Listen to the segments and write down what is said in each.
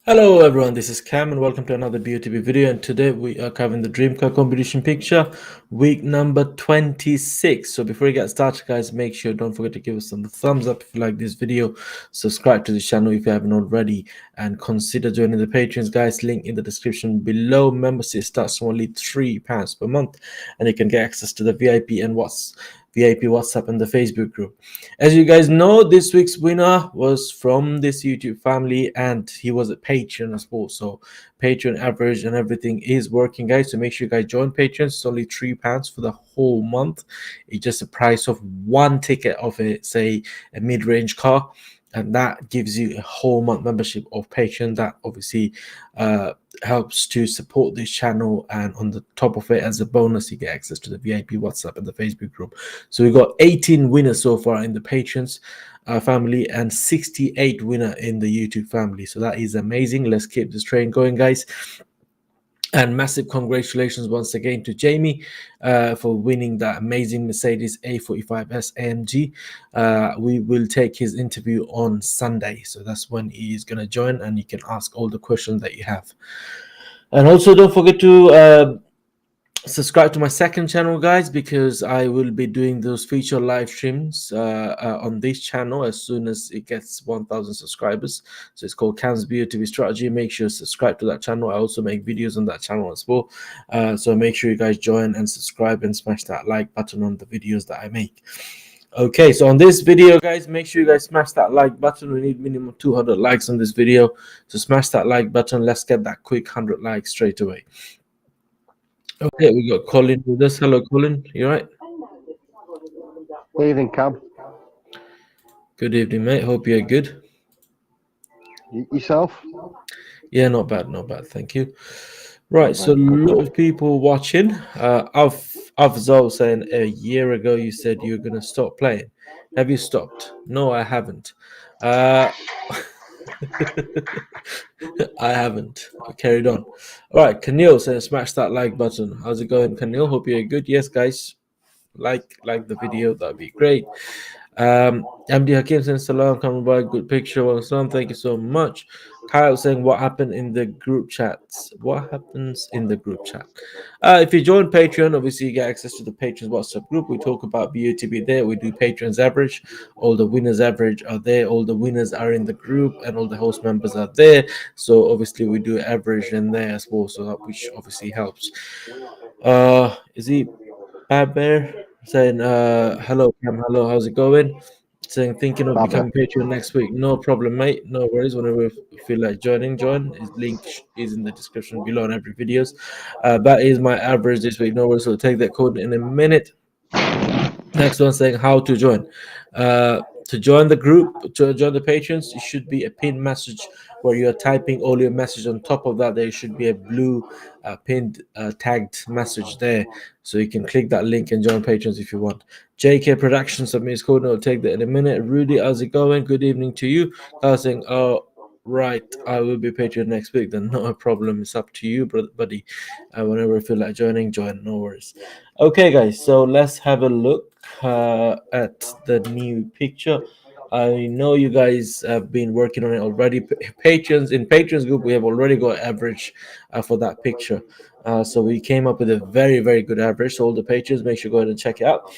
Hello everyone, this is Cam and welcome to another BOTB video, and today we are covering the dream car competition picture week number 26. So before we get started guys, make sure don't forget to give us some thumbs up if you like this video, subscribe to the channel if you haven't already, and consider joining the Patreons guys. Link in the description below. Membership starts from only £3 per month and you can get access to the VIP WhatsApp and the Facebook group. As you guys know, this week's winner was from this YouTube family and he was a Patreon as well. So Patreon average and everything is working guys, so make sure you guys join Patreon. It's only £3 for the whole month. It's just the price of one ticket of a, say, a mid-range car, and that gives you a whole month membership of Patreon. That obviously helps to support this channel, and on the top of it, as a bonus, you get access to the VIP WhatsApp and the Facebook group. So we got 18 winners so far in the Patreons family and 68 winner in the YouTube family. So that is amazing. Let's keep this train going guys. And massive congratulations once again to Jamie for winning that amazing Mercedes A45S AMG. We will take his interview on Sunday, so that's when he is going to join, and you can ask all the questions that you have. And also don't forget to subscribe to my second channel guys, because I will be doing those feature live streams on this channel as soon as it gets 1,000 subscribers. So it's called Kam's BOTB Strategy. Make sure to subscribe to that channel. I also make videos on that channel as well, so make sure you guys join and subscribe and smash that like button on the videos that I make. Okay, so on this video guys, make sure you guys smash that like button. We need minimum 200 likes on this video, so smash that like button. Let's get that quick 100 likes straight away. Okay, we got Colin with us. Hello, Colin. You right? Evening, Cam. Good evening, mate. Hope you're good. Yourself? Yeah, not bad, not bad. Thank you. Right, so a lot of people watching. Afzal saying a year ago you said you're gonna stop playing. Have you stopped? No, I haven't. I haven't. I carried on. All right, Kanil saying smash that like button. How's it going, Kanil? Hope you're good. Yes, guys. Like the video, that'd be great. MD Hakim saying salam, coming by, good picture. Well, salam, thank you so much. Kyle saying what happened in the group chats. What happens in the group chat? If you join Patreon, obviously you get access to the Patrons WhatsApp group. We talk about BOTB there. We do Patrons average. All the winners average are there. All the winners are in the group, and all the host members are there. So obviously we do average in there as well. So that which obviously helps. Is he Bad Bear saying hello Cam, hello, how's it going? Saying thinking of becoming Patreon next week. No problem, mate. No worries. Whenever you feel like joining, join. His link is in the description below on every videos. That is my average this week. No worries. So take that code in a minute. Next one saying how to join. To join the group, to join the patrons, it should be a pinned message where you're typing all your message. On top of that, there should be a blue pinned tagged message there, so you can click that link and join patrons if you want. JK Productions submits code. I'll take that in a minute. Rudy, how's it going? Good evening to you. I was saying, oh, right, I will be Patreon next week. Then no problem. It's up to you, buddy. Whenever I feel like joining, join. No worries. Okay, guys. So let's have a look at the new picture. I know you guys have been working on it already. Patrons group, we have already got average for that picture. So we came up with a very, very good average. So all the patrons, make sure go ahead and check it out.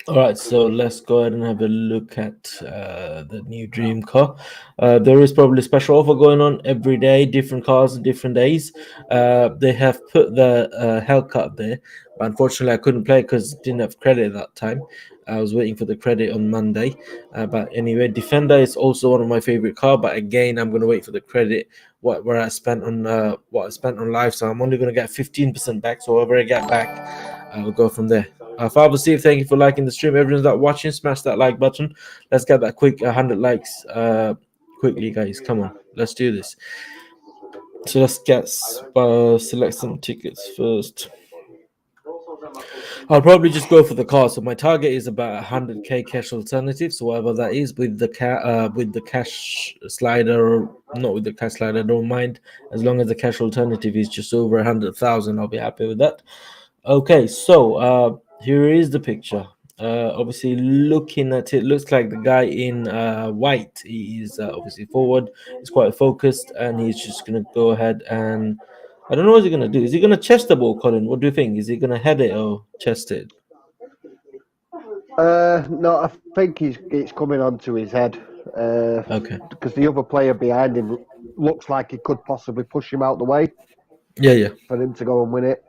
All right, so let's go ahead and have a look at the new dream car. There is probably a special offer going on every day, different cars and different days. They have put the Hellcat there, but unfortunately I couldn't play because didn't have credit at that time. I was waiting for the credit on Monday. But anyway, Defender is also one of my favorite car, but again, I'm going to wait for the credit what I spent on live. So I'm only going to get 15% back. So whatever I get back, I'll go from there. Father Steve, thank you for liking the stream. Everyone's that watching, smash that like button. Let's get that quick 100 likes quickly, guys. Come on, let's do this. So let's get select some tickets first. I'll probably just go for the car. So my target is about 100k cash alternative. So whatever that is with the cash slider, or not with the cash slider, I don't mind, as long as the cash alternative is just over 100,000. I'll be happy with that. Okay, so here is the picture. Obviously, looking at it, looks like the guy in white. He is obviously forward. He's quite focused, and he's just gonna go ahead and I don't know what he's gonna do. Is he gonna chest the ball, Colin? What do you think? Is he gonna head it or chest it? No, I think it's coming onto his head Okay. because the other player behind him looks like he could possibly push him out the way Yeah. for him to go and win it.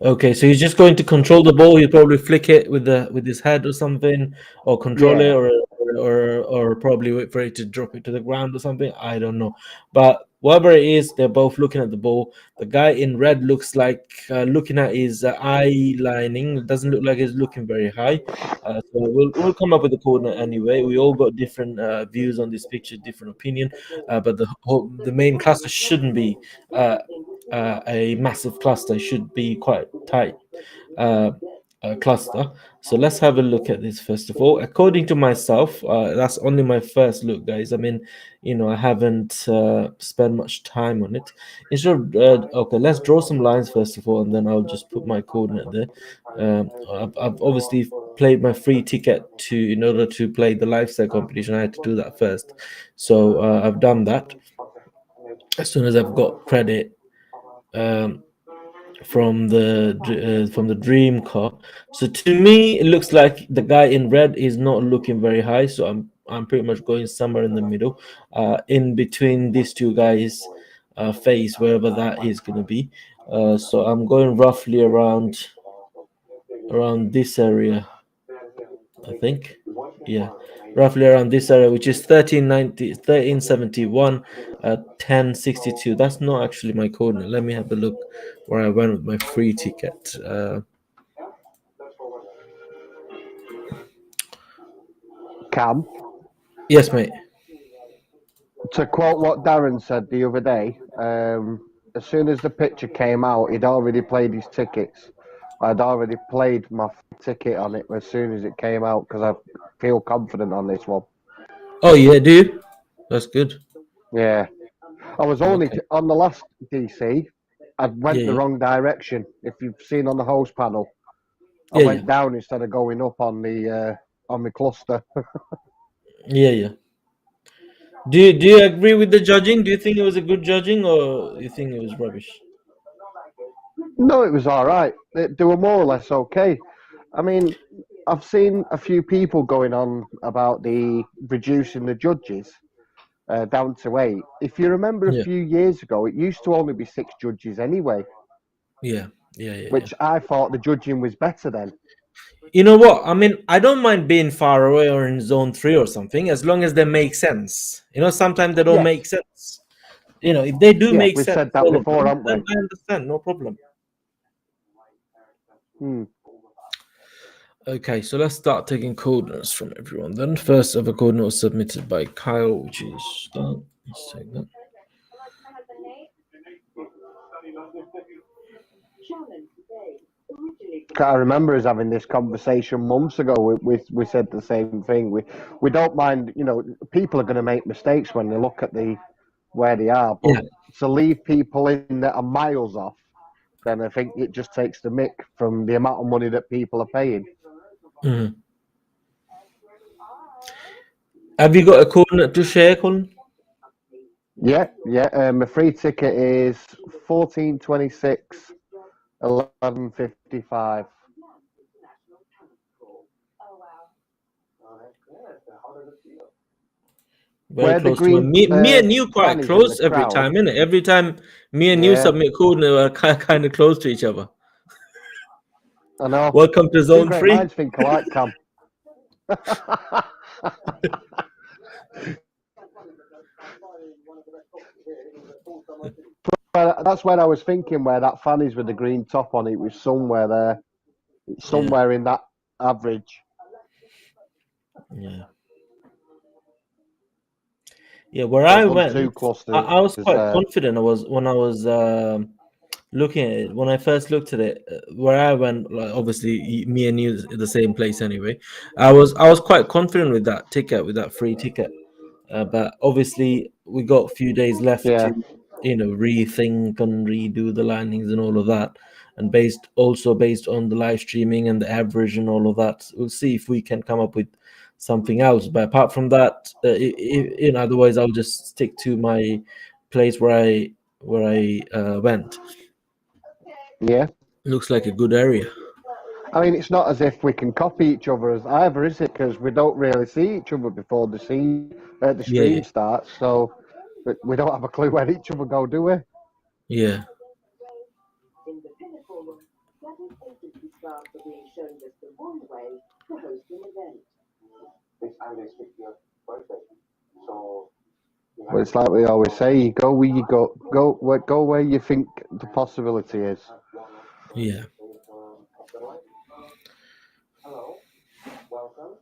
Okay, so he's just going to control the ball. He'll probably flick it with his head or something, or control it, Yeah. or probably wait for it to drop it to the ground or something. I don't know, but whatever it is, they're both looking at the ball. The guy in red looks like looking at his eye lining. It doesn't look like he's looking very high. So we'll come up with a coordinate anyway. We all got different views on this picture, different opinion, but the main cluster shouldn't be. A massive cluster. It should be quite tight uh, cluster. So let's have a look at this first of all. According to myself, that's only my first look, guys. I mean, I haven't spent much time on it. Instead of, okay, let's draw some lines first of all, and then I'll just put my coordinate there. I've obviously played my free ticket in order to play the lifestyle competition. I had to do that first, so I've done that. As soon as I've got credit from the dream car. So to me, it looks like the guy in red is not looking very high. So I'm pretty much going somewhere in the middle, in between these two guys' face, wherever that is going to be. So I'm going roughly around this area, I think. Yeah, roughly around this area, which is 1371, 1062. That's not actually my coordinate. Let me have a look where I went with my free ticket. Cam, Yes, mate. to quote what Darren said the other day, as soon as the picture came out, he'd already played his tickets. I'd already played my ticket on it as soon as it came out because I feel confident on this one. Oh yeah, do you? That's good. Yeah. I was only Okay. on the last DC. I went the Yeah. wrong direction. If you've seen on the host panel, I Yeah. went down instead of going up on the cluster. Yeah. Do you agree with the judging? Do you think it was a good judging, or you think it was rubbish? No, it was all right. They were more or less okay. I mean, I've seen a few people going on about the reducing the judges down to 8. If you remember a Yeah. few years ago, it used to only be 6 judges anyway, Yeah. which I thought the judging was better then. You know what? I mean, I don't mind being far away or in zone 3 or something, as long as they make sense. Sometimes they don't Yes, make sense. If they do yeah, make we've sense, said that all of before, them, haven't then we? I understand, no problem. Okay, so let's start taking coordinates from everyone. Then first ever coordinate was submitted by Kyle, which is done. Let's take that. I remember us having this conversation months ago. We said the same thing. We don't mind. People are going to make mistakes when they look at where they are, but Yeah. to leave people in that are miles off, then I think it just takes the mick from the amount of money that people are paying. Mhm. Have you got a coordinate to share, Colin? Yeah. My free ticket is 1426 1155. Very Where the close to my green me and you quite fannies in the close every crowd. time, innit? Every time me and you Yeah, submit coordinate, we're kind of close to each other. I know. Welcome to Two zone great 3. minds think alike, Cam. But that's when I was thinking where that fannies with the green top on it was somewhere there. It's Yeah. somewhere in that average. Yeah. Yeah, where I've I done went, 2 clusters. I was quite confident. When I was looking at it, when I first looked at it, where I went, like obviously me and you in the same place anyway. I was quite confident with that ticket, with that free ticket. But obviously we got a few days left Yeah. to, rethink and redo the landings and all of that. and based on the live streaming and the average and all of that. We'll see if we can come up with something else. But apart from that, otherwise I'll just stick to my place where I went. Yeah. Looks like a good area. I mean, it's not as if we can copy each other as either, is it? Because we don't really see each other before the Yeah, stream starts, so we don't have a clue where each other go, do we? yeah. In the pinnacle, Gadget agency staff are being shown just the one way to host an event. Well, it's like we always say: you go where you go where you think the possibility is. Yeah. Hello, welcome.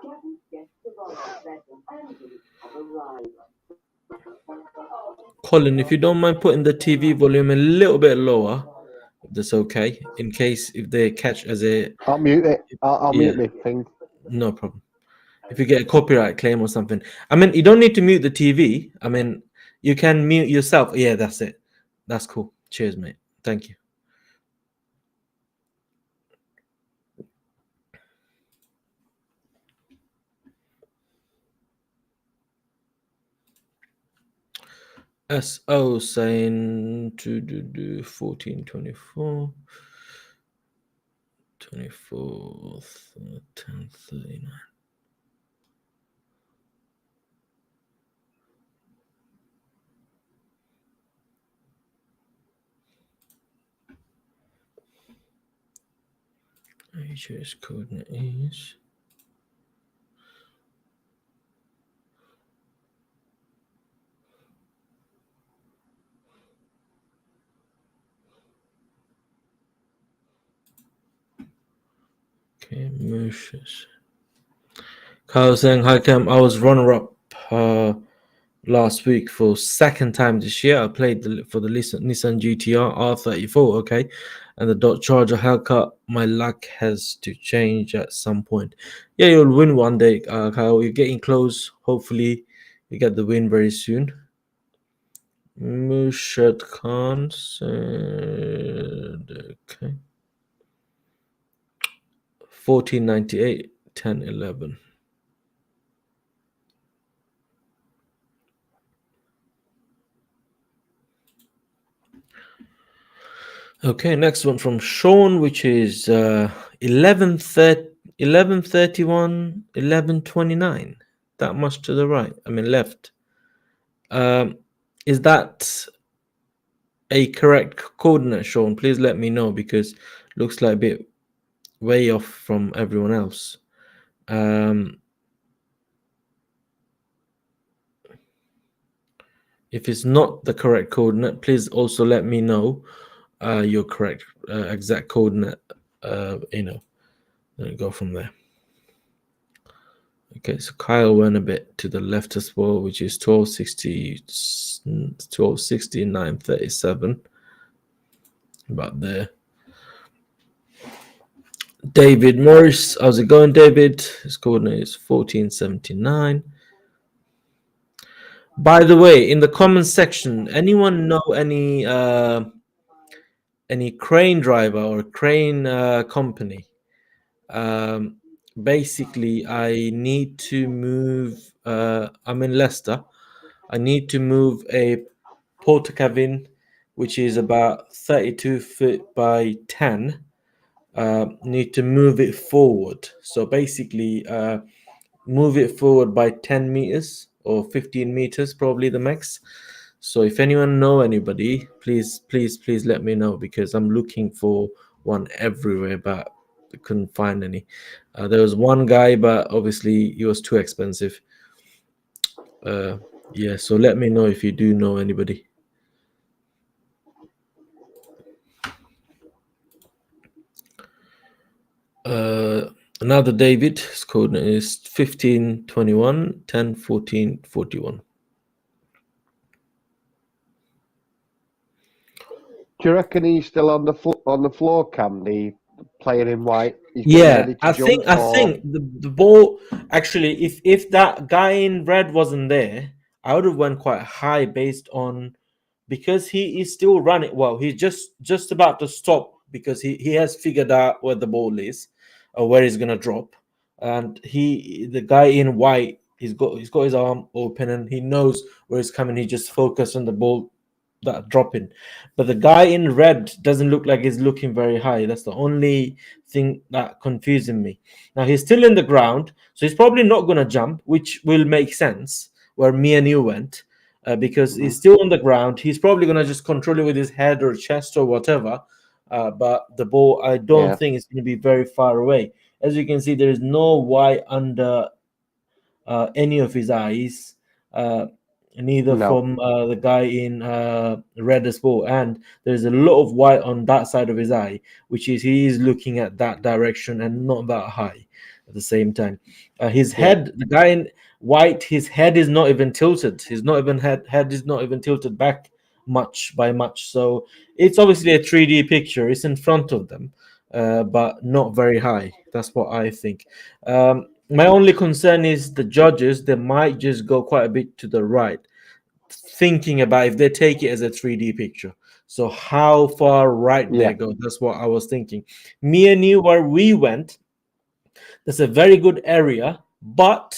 Gadget guests arrived and have arrived. Colin, if you don't mind putting the TV volume a little bit lower, if that's okay, in case if they catch as a I'll mute it. I'll yeah, mute me thing. no problem. If you get a copyright claim or something, I mean, you don't need to mute the TV. I mean, you can mute yourself. Yeah, that's it. That's cool. Cheers, mate. Thank you. SO saying to do 1424 24th 1039. HS coordinate is okay. Mauritius. Kyle saying hi Cam. I was runner up last week for second time this year. I played for the Nissan GTR R34. Okay, and the Dodge Charger haircut. My luck has to change at some point. Yeah, you'll win one day, Kyle. You're getting close. Hopefully, you get the win very soon. Mushad Khan said, okay. 1498, 1011. Okay, next one from Sean, which is 1131, 1129. That much to the right. I mean, left. Is that a correct coordinate, Sean? Please let me know because looks like a bit way off from everyone else. If it's not the correct coordinate, please also let me know your correct exact coordinate. Then go from there. Okay, so Kyle went a bit to the left as well, which is 1260, 937. About there. David Morris, how's it going, David? His coordinate is 1479. By the way, in the comment section, anyone know any crane driver or crane company? Basically, I need to move. I'm in Leicester. I need to move a porter cabin, which is about 32 feet by 10. Need to move it forward. So basically, move it forward by 10 meters or 15 meters, probably the max. So if anyone know anybody, please let me know because I'm looking for one everywhere, but I couldn't find any. There was one guy, but obviously he was too expensive. Yeah, so let me know if you do know anybody. Another David, his coordinate is 1521, 10, 14, 41. Do you reckon he's still on the floor, Cam? The player in white. He's Yeah, I think the ball actually, if that guy in red wasn't there, I would have went quite high based on, because he is still running. Well, he's just about to stop because he has figured out where the ball is, or where he's gonna drop, and the guy in white, he's got his arm open and he knows where he's coming. He just focused on the ball that dropping. But the guy in red doesn't look like he's looking very high. That's the only thing that confusing me. Now he's still in the ground, so he's probably not gonna jump, which will make sense where me and you went. Because he's still on the ground. He's probably going to just control it with his head or chest or whatever. But the ball, I don't think it's going to be very far away. As you can see, there is no white under any of his eyes, neither from the guy in red as well. And there's a lot of white on that side of his eye, which is he is looking at that direction and not that high at the same time. His head, the guy in white, his head is not even tilted. He's not even head is not even tilted back much by much. So it's obviously a 3D picture. It's in front of them, but not very high. That's what I think. My only concern is the judges. They might just go quite a bit to the right, thinking about if they take it as a 3D picture. So how far right they go. That's what I was thinking. Me and you, where we went, that's a very good area, but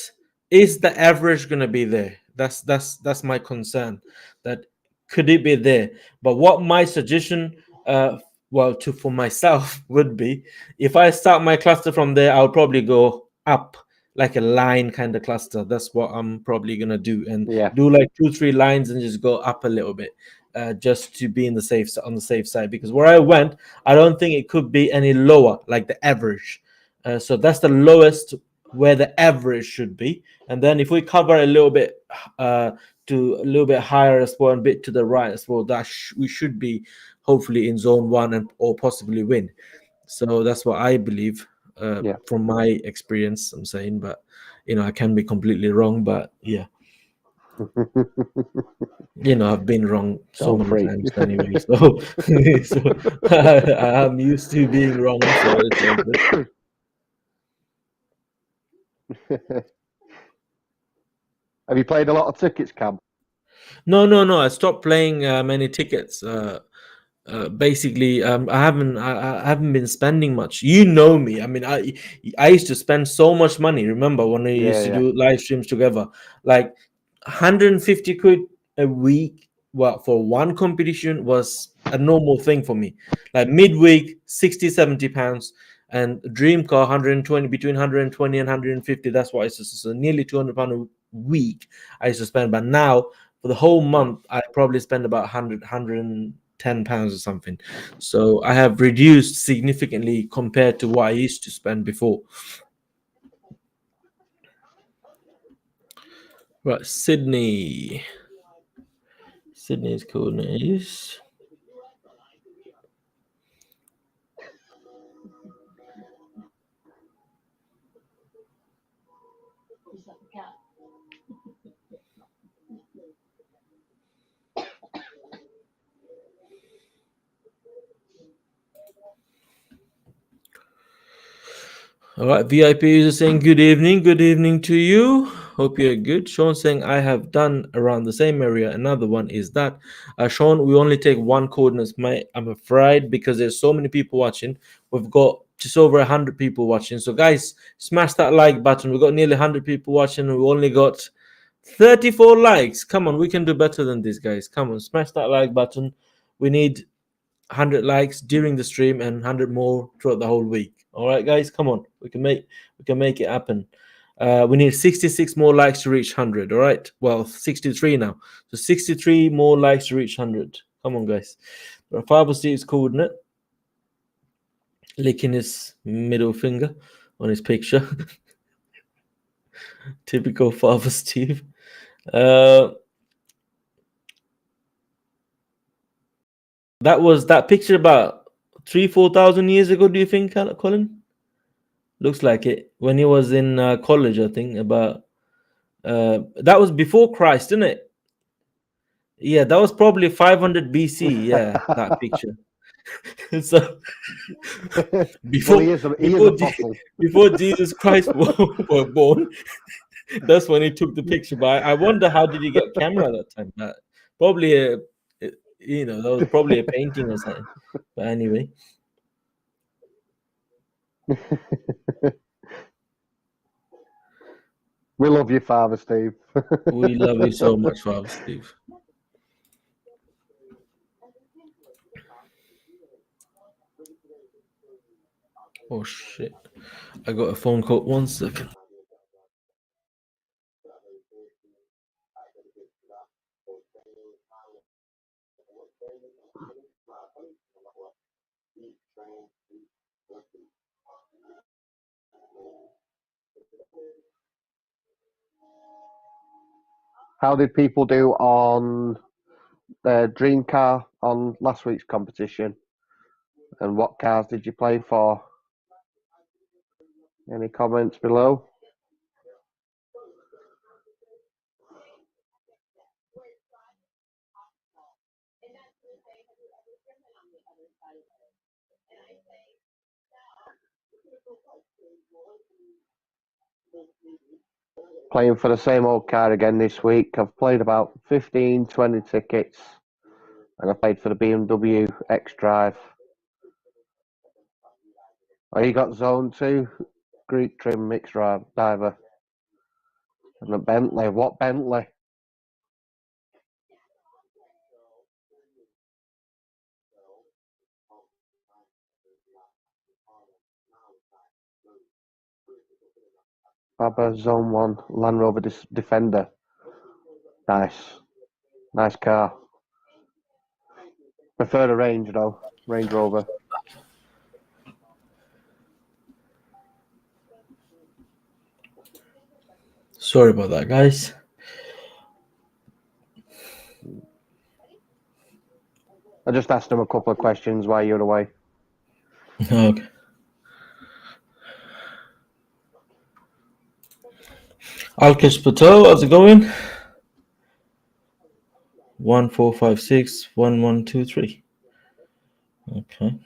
is the average going to be there? That's my concern. That could it be there? But what my suggestion, for myself would be, if I start my cluster from there, I'll probably go up like a line kind of cluster. That's what I'm probably gonna do, and do like 2-3 lines and just go up a little bit, just to be on the safe side. Because where I went, I don't think it could be any lower, like the average. So that's the lowest where the average should be. And then if we cover a little bit to a little bit higher as well, and a bit to the right as well, that we should be hopefully in zone 1 or possibly win. So that's what I believe from my experience, I'm saying. But I can be completely wrong, but I've been wrong so many times anyway, so, I'm used to being wrong. So it's Have you played a lot of tickets, Cam? No. I stopped playing many tickets. Basically, I haven't been spending much. You know me. I mean, I used to spend so much money. Remember when we used to do live streams together, like 150 quid a week. Well, for one competition was a normal thing for me. Like midweek, 60-70 pounds, and dream car 120, between 120 and 150. That's what I used to. So nearly 200 pound a week I used to spend. But now for the whole month, I probably spend about 110 pounds or something. So I have reduced significantly compared to what I used to spend before. Right, Sydney's coordinates. All right, VIP user saying good evening to you. Hope you're good. Sean saying I have done around the same area. Another one is that Sean, we only take one coordinates, mate. I'm afraid, because there's so many people watching. We've got just over 100 people watching. So guys, smash that like button. We've got nearly 100 people watching. We only got 34 likes. Come on, we can do better than this, guys. Come on, smash that like button. We need 100 likes during the stream and 100 more throughout the whole week. All right, guys, come on. We can make it happen. We need 66 more likes to reach 100. All right. Well, 63 now. So 63 more likes to reach 100. Come on, guys. Father Steve's coordinate, licking his middle finger on his picture. Typical Father Steve. That was that picture about 3,000-4,000 years ago, do you think, Colin? Looks like it. When he was in college, I think. About that was before Christ, isn't it? Yeah, that was probably 500 BC. Yeah, that picture. So before Jesus Christ were born. That's when he took the picture. But I wonder how did he get camera that time? Probably that was probably a painting or something. But anyway, We love you, Father Steve. we love you so much, Father Steve. Oh shit! I got a phone call. 1 second. How did people do on their dream car on last week's competition? And what cars did you play for? Any comments below? Playing for the same old car again this week. I've played about 15, 20 tickets, and I played for the BMW X Drive. Oh, you got Zone 2, Greek trim mixed diver. And a Bentley. What Bentley? Baba Zone 1 Land Rover Defender. Nice. Nice car. Prefer the Range though. Range Rover. Sorry about that, guys. I just asked him a couple of questions while you're away. Okay. Alkesh Patel, how's it going? 1456 1123. Okay.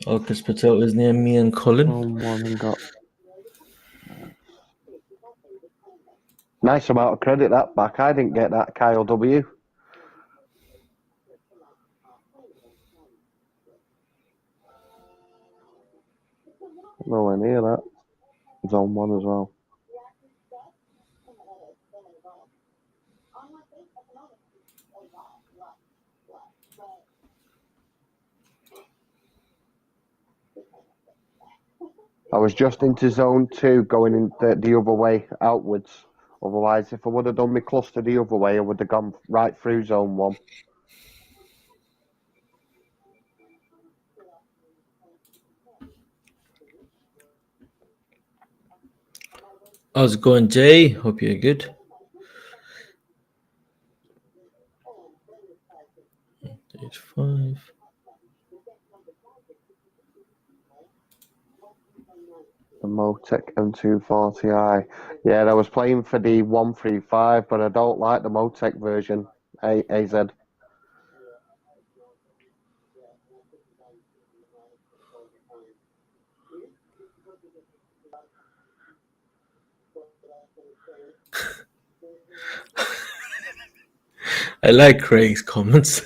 Alkesh Patel is near me and Colin. One and got nice amount of credit that back. I didn't get that, Kyle W. Nowhere near that. Zone 1 as well. I was just into Zone 2 going in the other way outwards. Otherwise, if I would have done my cluster the other way, I would have gone right through Zone 1. How's it going, Jay? Hope you're good. 85. The Motec M240i. Yeah, I was playing for the 135, but I don't like the Motec version. AZ. I like Craig's comments.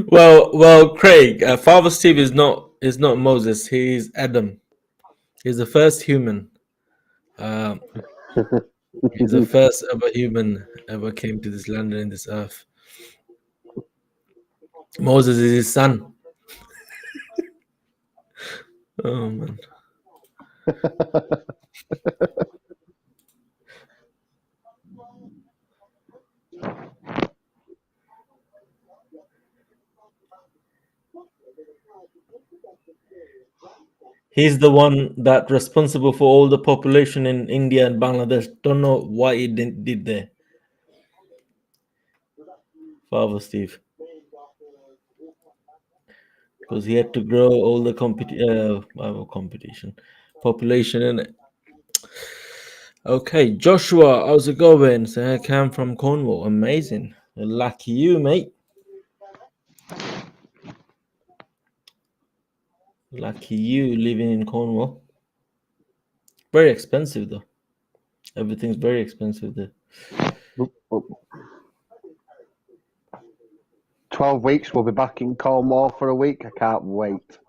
well, Craig, Father Steve is not Moses. He's Adam. He's the first human. He's the first ever human ever came to this land and this earth. Moses is his son. Oh man. He's the one that responsible for all the population in India and Bangladesh. Don't know why he did there. Father Steve. because he had to grow all the competition population in it. Okay, Joshua, how's it going? So I came from Cornwall. Amazing. Lucky you, mate. Lucky you living in Cornwall. Very expensive though. Everything's very expensive there. 12 weeks, we'll be back in Cornwall for a week. I can't wait.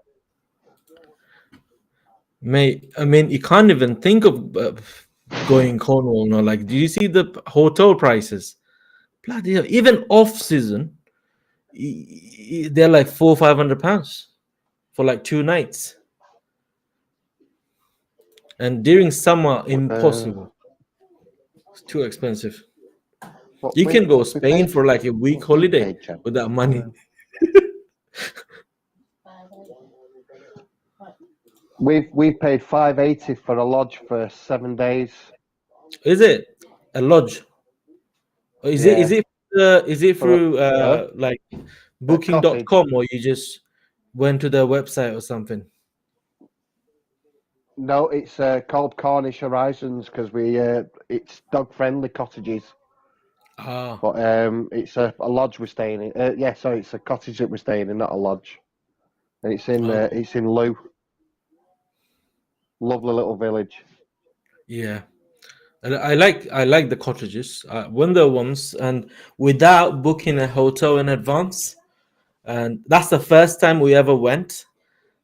Mate, I mean, you can't even think of going Cornwall now. Like, do you see the hotel prices? Bloody hell. Even off season, they're like £400-500 for like 2 nights. And during summer, impossible. It's too expensive. You can go Spain for like a week holiday with that money. We've paid $580 for a lodge for 7 days. Is it a lodge? Or is it through like booking.com, or you just went to their website or something? No, it's called Cornish Horizons because it's dog friendly cottages. Ah, But it's a lodge we're staying in. Sorry, it's a cottage that we're staying in, not a lodge. And it's in Lou. Lovely little village. yeah. I like the cottages. I went there once, and without booking a hotel in advance, and that's the first time we ever went.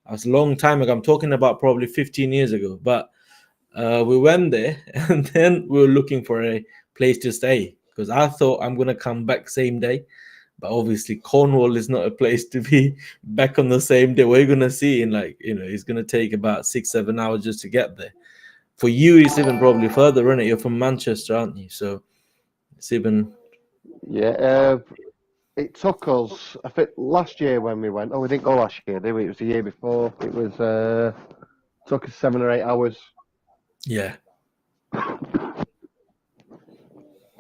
That's a long time ago. I'm talking about probably 15 years ago. But we went there, and then we were looking for a place to stay because I thought I'm gonna come back same day. But obviously, Cornwall is not a place to be back on the same day. We're gonna see in it's gonna take about 6-7 hours just to get there. For you, it's even probably further, isn't it? You're from Manchester, aren't you? So it's even. Yeah, it took us, I think, last year when we went. Oh, we didn't go last year, did we? It was the year before. It was took us 7 or 8 hours. Yeah. Well,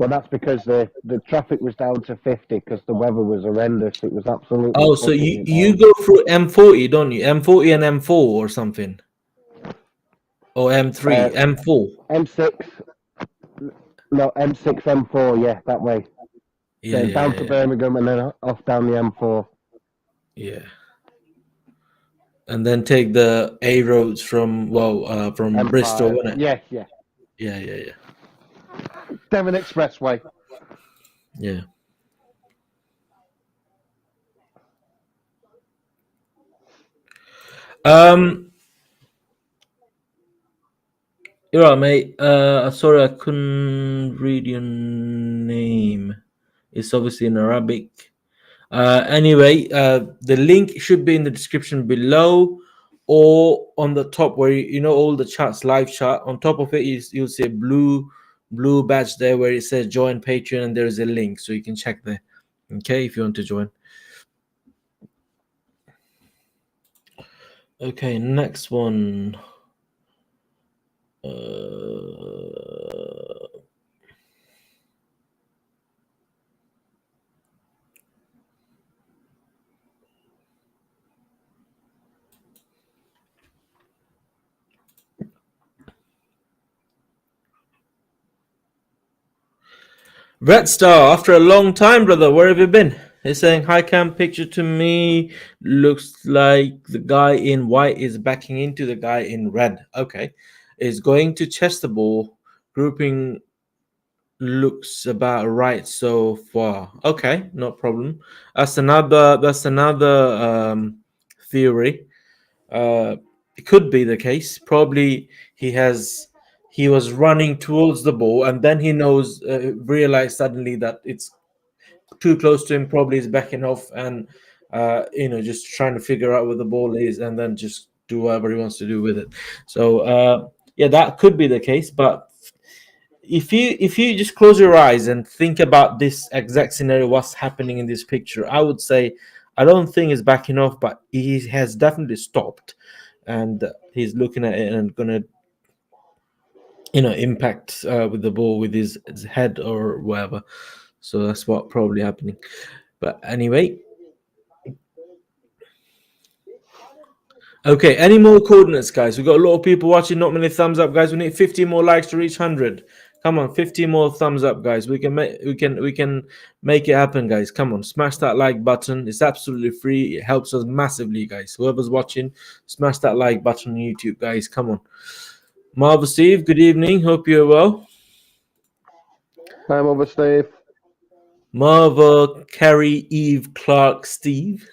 that's because the traffic was down to 50 because the weather was horrendous. It was absolutely. Oh, so you go through M40, don't you? M40 and M4 or something. Or M3, M4. M6. No, M6, M4. Yeah, that way. Yeah, down to Birmingham and then off down the M4. Yeah. And then take the A roads from M5. Bristol, isn't it? Yeah. Yeah. Devon Expressway. Yeah. You're right, mate. Sorry, I couldn't read your name. It's obviously in Arabic. Anyway, the link should be in the description below or on the top where you know all the chats, live chat. On top of it, you'll see a blue badge there where it says join Patreon, and there's a link so you can check there. Okay, if you want to join. Okay, next one. Red Star, after a long time, brother, where have you been? He's saying, hi Cam, picture to me looks like the guy in white is backing into the guy in red. Okay. Is going to chest the ball. Grouping looks about right so far. Okay, no problem. That's another theory. It could be the case. Probably he was running towards the ball, and then he realized suddenly that it's too close to him. Probably is backing off and just trying to figure out where the ball is, and then just do whatever he wants to do with it. So that could be the case. But if you just close your eyes and think about this exact scenario, what's happening in this picture, I would say I don't think he's backing off, but he has definitely stopped, and he's looking at it and gonna impact with the ball with his head or whatever. So that's what probably happening. But anyway, Okay, any more coordinates, guys? We got a lot of people watching. Not many thumbs up, guys. We need 50 more likes to reach 100. Come on, 50 more thumbs up, guys. We can make it happen, guys. Come on, smash that like button. It's absolutely free. It helps us massively, guys. Whoever's watching, smash that like button on YouTube, guys. Come on. Marvel Steve, good evening. Hope you're well. I'm over, Steve. Marva, Carrie, Eve, Clark, Steve.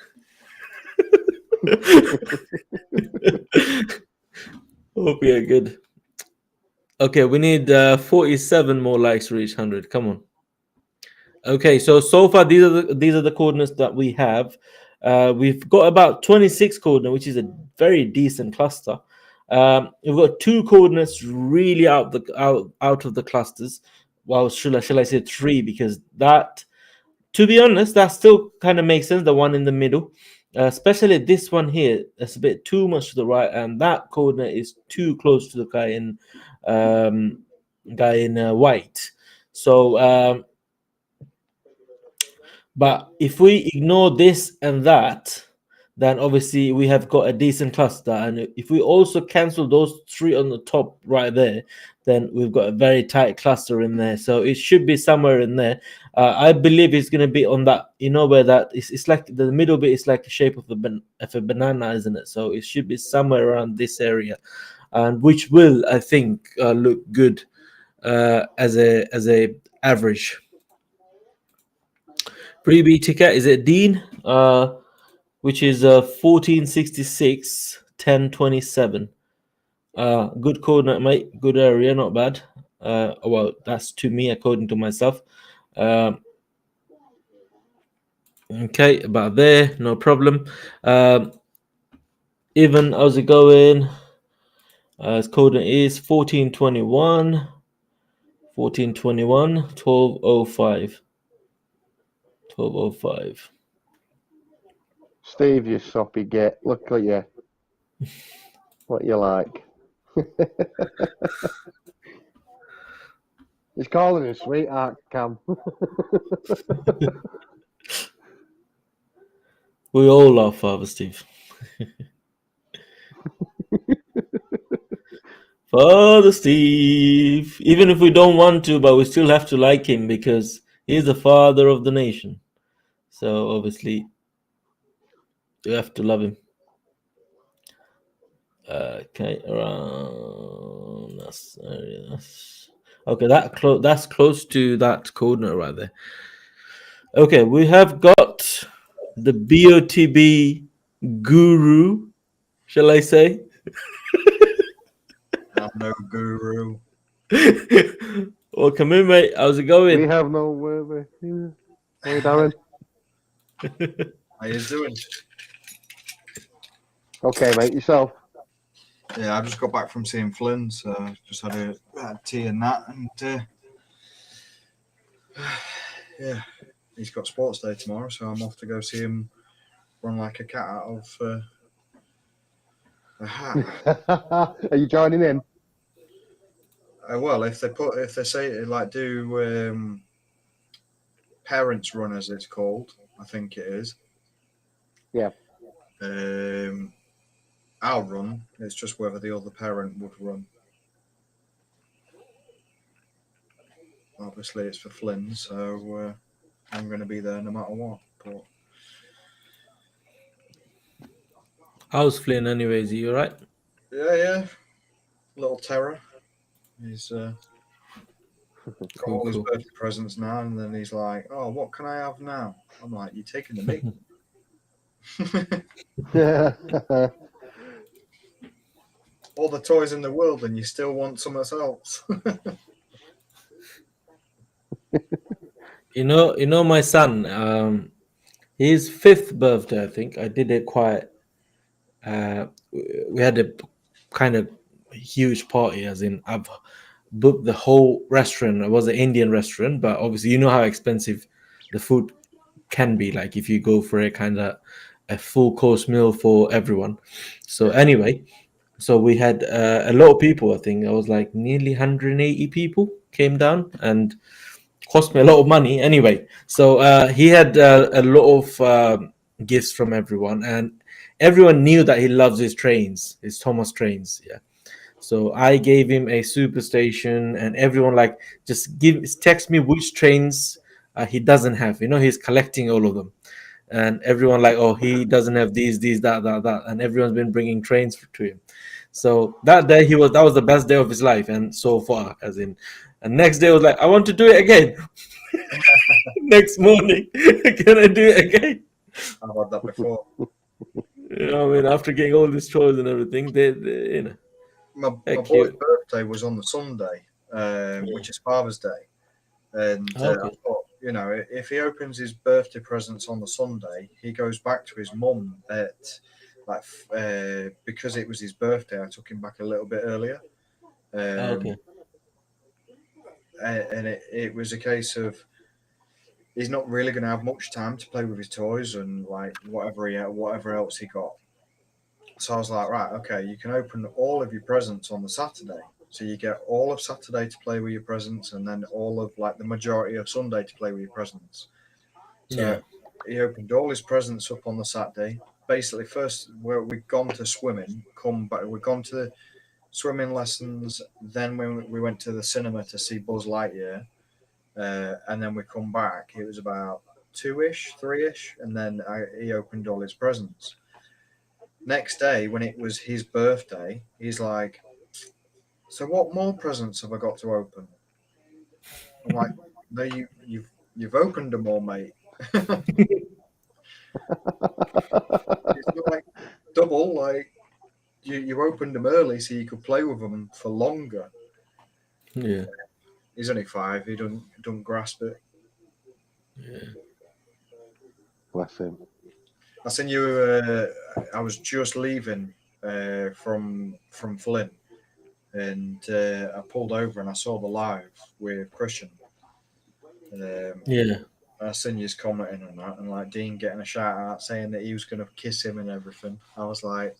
Hope you're good. Okay, we need 47 more likes to reach 100. Come on. Okay, so far these are the coordinates that we have. We've got about 26 coordinates, which is a very decent cluster. We've got 2 coordinates really out of the clusters. Well, shall I say 3, because that, to be honest, that still kind of makes sense. The one in the middle, especially this one here, that's a bit too much to the right, and that coordinate is too close to the guy in white. So, but if we ignore this and that, then obviously we have got a decent cluster. And if we also cancel those 3 on the top right there, then we've got a very tight cluster in there. So it should be somewhere in there. I believe it's going to be on that, where that is. It's like the middle bit is like the shape of a banana, isn't it? So it should be somewhere around this area, and which will, I think, look good as a average. Freebie ticket is it Dean, which is 1466 1027. Good coordinate, mate. Good area, not bad. Well, that's to me according to myself. Okay, about there, no problem. Even how's it going? His coordinate is 1421 1205. 1205. Steve, you soppy git. Look at you. What you like. He's calling him sweetheart, Cam. We all love Father Steve. Father Steve. Even if we don't want to, but we still have to like him because he's the father of the nation. So obviously, you have to love him. Okay, around that's okay. That's close to that coordinate right there. Okay, we have got the BOTB guru, shall I say? I'm no guru. Well, come in, mate. How's it going? We have no worry. Hey, Darren. How you doing? Okay, mate, yourself. Yeah, I just got back from seeing Flynn, so just had a tea and that, and yeah, he's got sports day tomorrow, so I'm off to go see him run like a cat out of a hat. Are you joining in? Well, if they say like do parents run, as it's called, I think it is. Yeah. I'll run. It's just whether the other parent would run. Obviously, it's for Flynn, so I'm going to be there no matter what. But How's Flynn, anyways? Are you alright? yeah, little terror. He's got all his birthday presents now, and then he's like, "Oh, what can I have now?" I'm like, "You're taking the meat." All the toys in the world, and you still want something else. You know, my son. His 5th birthday, I think. I did it quite. We had a kind of huge party, as in I've booked the whole restaurant. It was an Indian restaurant, but obviously you know how expensive the food can be. Like if you go for a kind of a full course meal for everyone. So anyway, so we had a lot of people. I think it was like nearly 180 people came down and cost me a lot of money. Anyway, so he had a lot of gifts from everyone, and everyone knew that he loves his trains, his Thomas trains. Yeah. So I gave him a Superstation, and everyone like just text me which trains he doesn't have. He's collecting all of them, and everyone like, oh, he doesn't have these, that, and everyone's been bringing trains to him. So that day that was the best day of his life, and so far, as in, and next day was like, I want to do it again. Next morning, can I do it again? I've had that before. After getting all these chores and everything, they My heck, boy's birthday was on the Sunday, which is Father's Day. And I Okay. thought, if he opens his birthday presents on the Sunday, he goes back to his mum because it was his birthday, I took him back a little bit earlier. Okay. And it was a case of he's not really going to have much time to play with his toys and like whatever else he got. So I was like, right, okay, you can open all of your presents on the Saturday. So you get all of Saturday to play with your presents, and then all of like the majority of Sunday to play with your presents. So Yeah. he opened all his presents up on the Saturday. Basically, first we'd gone to swimming, come back, we'd gone to the swimming lessons. Then when we went to the cinema to see Buzz Lightyear, and then we come back. It was about 2-ish, 3-ish, and then he opened all his presents. Next day, when it was his birthday, he's like, "So what more presents have I got to open?" I'm like, "No, you've opened them all, mate." It's not like double. Like you opened them early so you could play with them for longer. Yeah. He's only 5. He don't grasp it. Yeah. Bless him. I seen you. I was just leaving from Flint, and I pulled over and I saw the live with Christian. Yeah. I seen you commenting on that, and like Dean getting a shout out saying that he was going to kiss him and everything. I was like,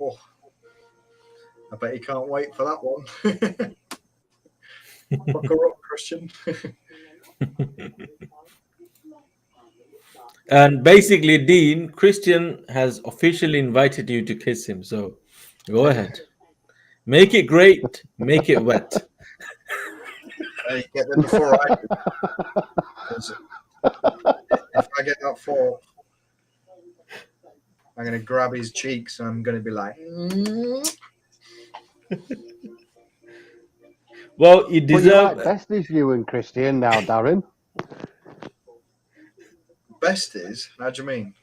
oh, I bet he can't wait for that one. Fuck her up, Christian. And basically, Dean, Christian has officially invited you to kiss him. So go ahead. Make it great. Make it wet. Hey, get there before I do. 'Cause if I get that far, I'm going to grab his cheeks and I'm going to be like, Well, you But you deserve. like besties, you and Christian now, Darren. besties? How do you mean?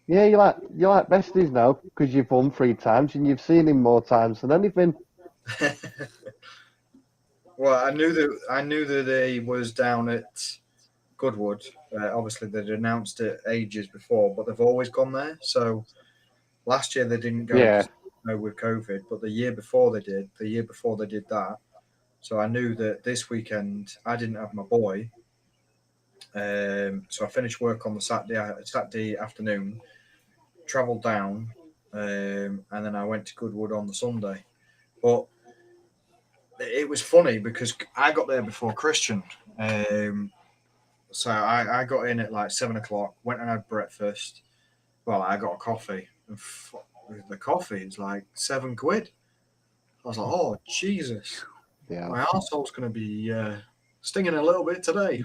Yeah, you like besties now because you've won 3 times and you've seen him more times than anything. Well, I knew that he was down at Goodwood. Obviously, they'd announced it ages before, but they've always gone there. So last year they didn't go Yeah. with COVID, but the year before they did. The year before they did that. So I knew that this weekend I didn't have my boy. So I finished work on the Saturday afternoon, travelled down, and then I went to Goodwood on the Sunday. But it was funny because I got there before Christian. So I got in at like 7 o'clock, went and had breakfast. Well, I got a coffee. And the coffee is like £7. I was like, oh, Jesus. Yeah. My arsehole's going to be stinging a little bit today.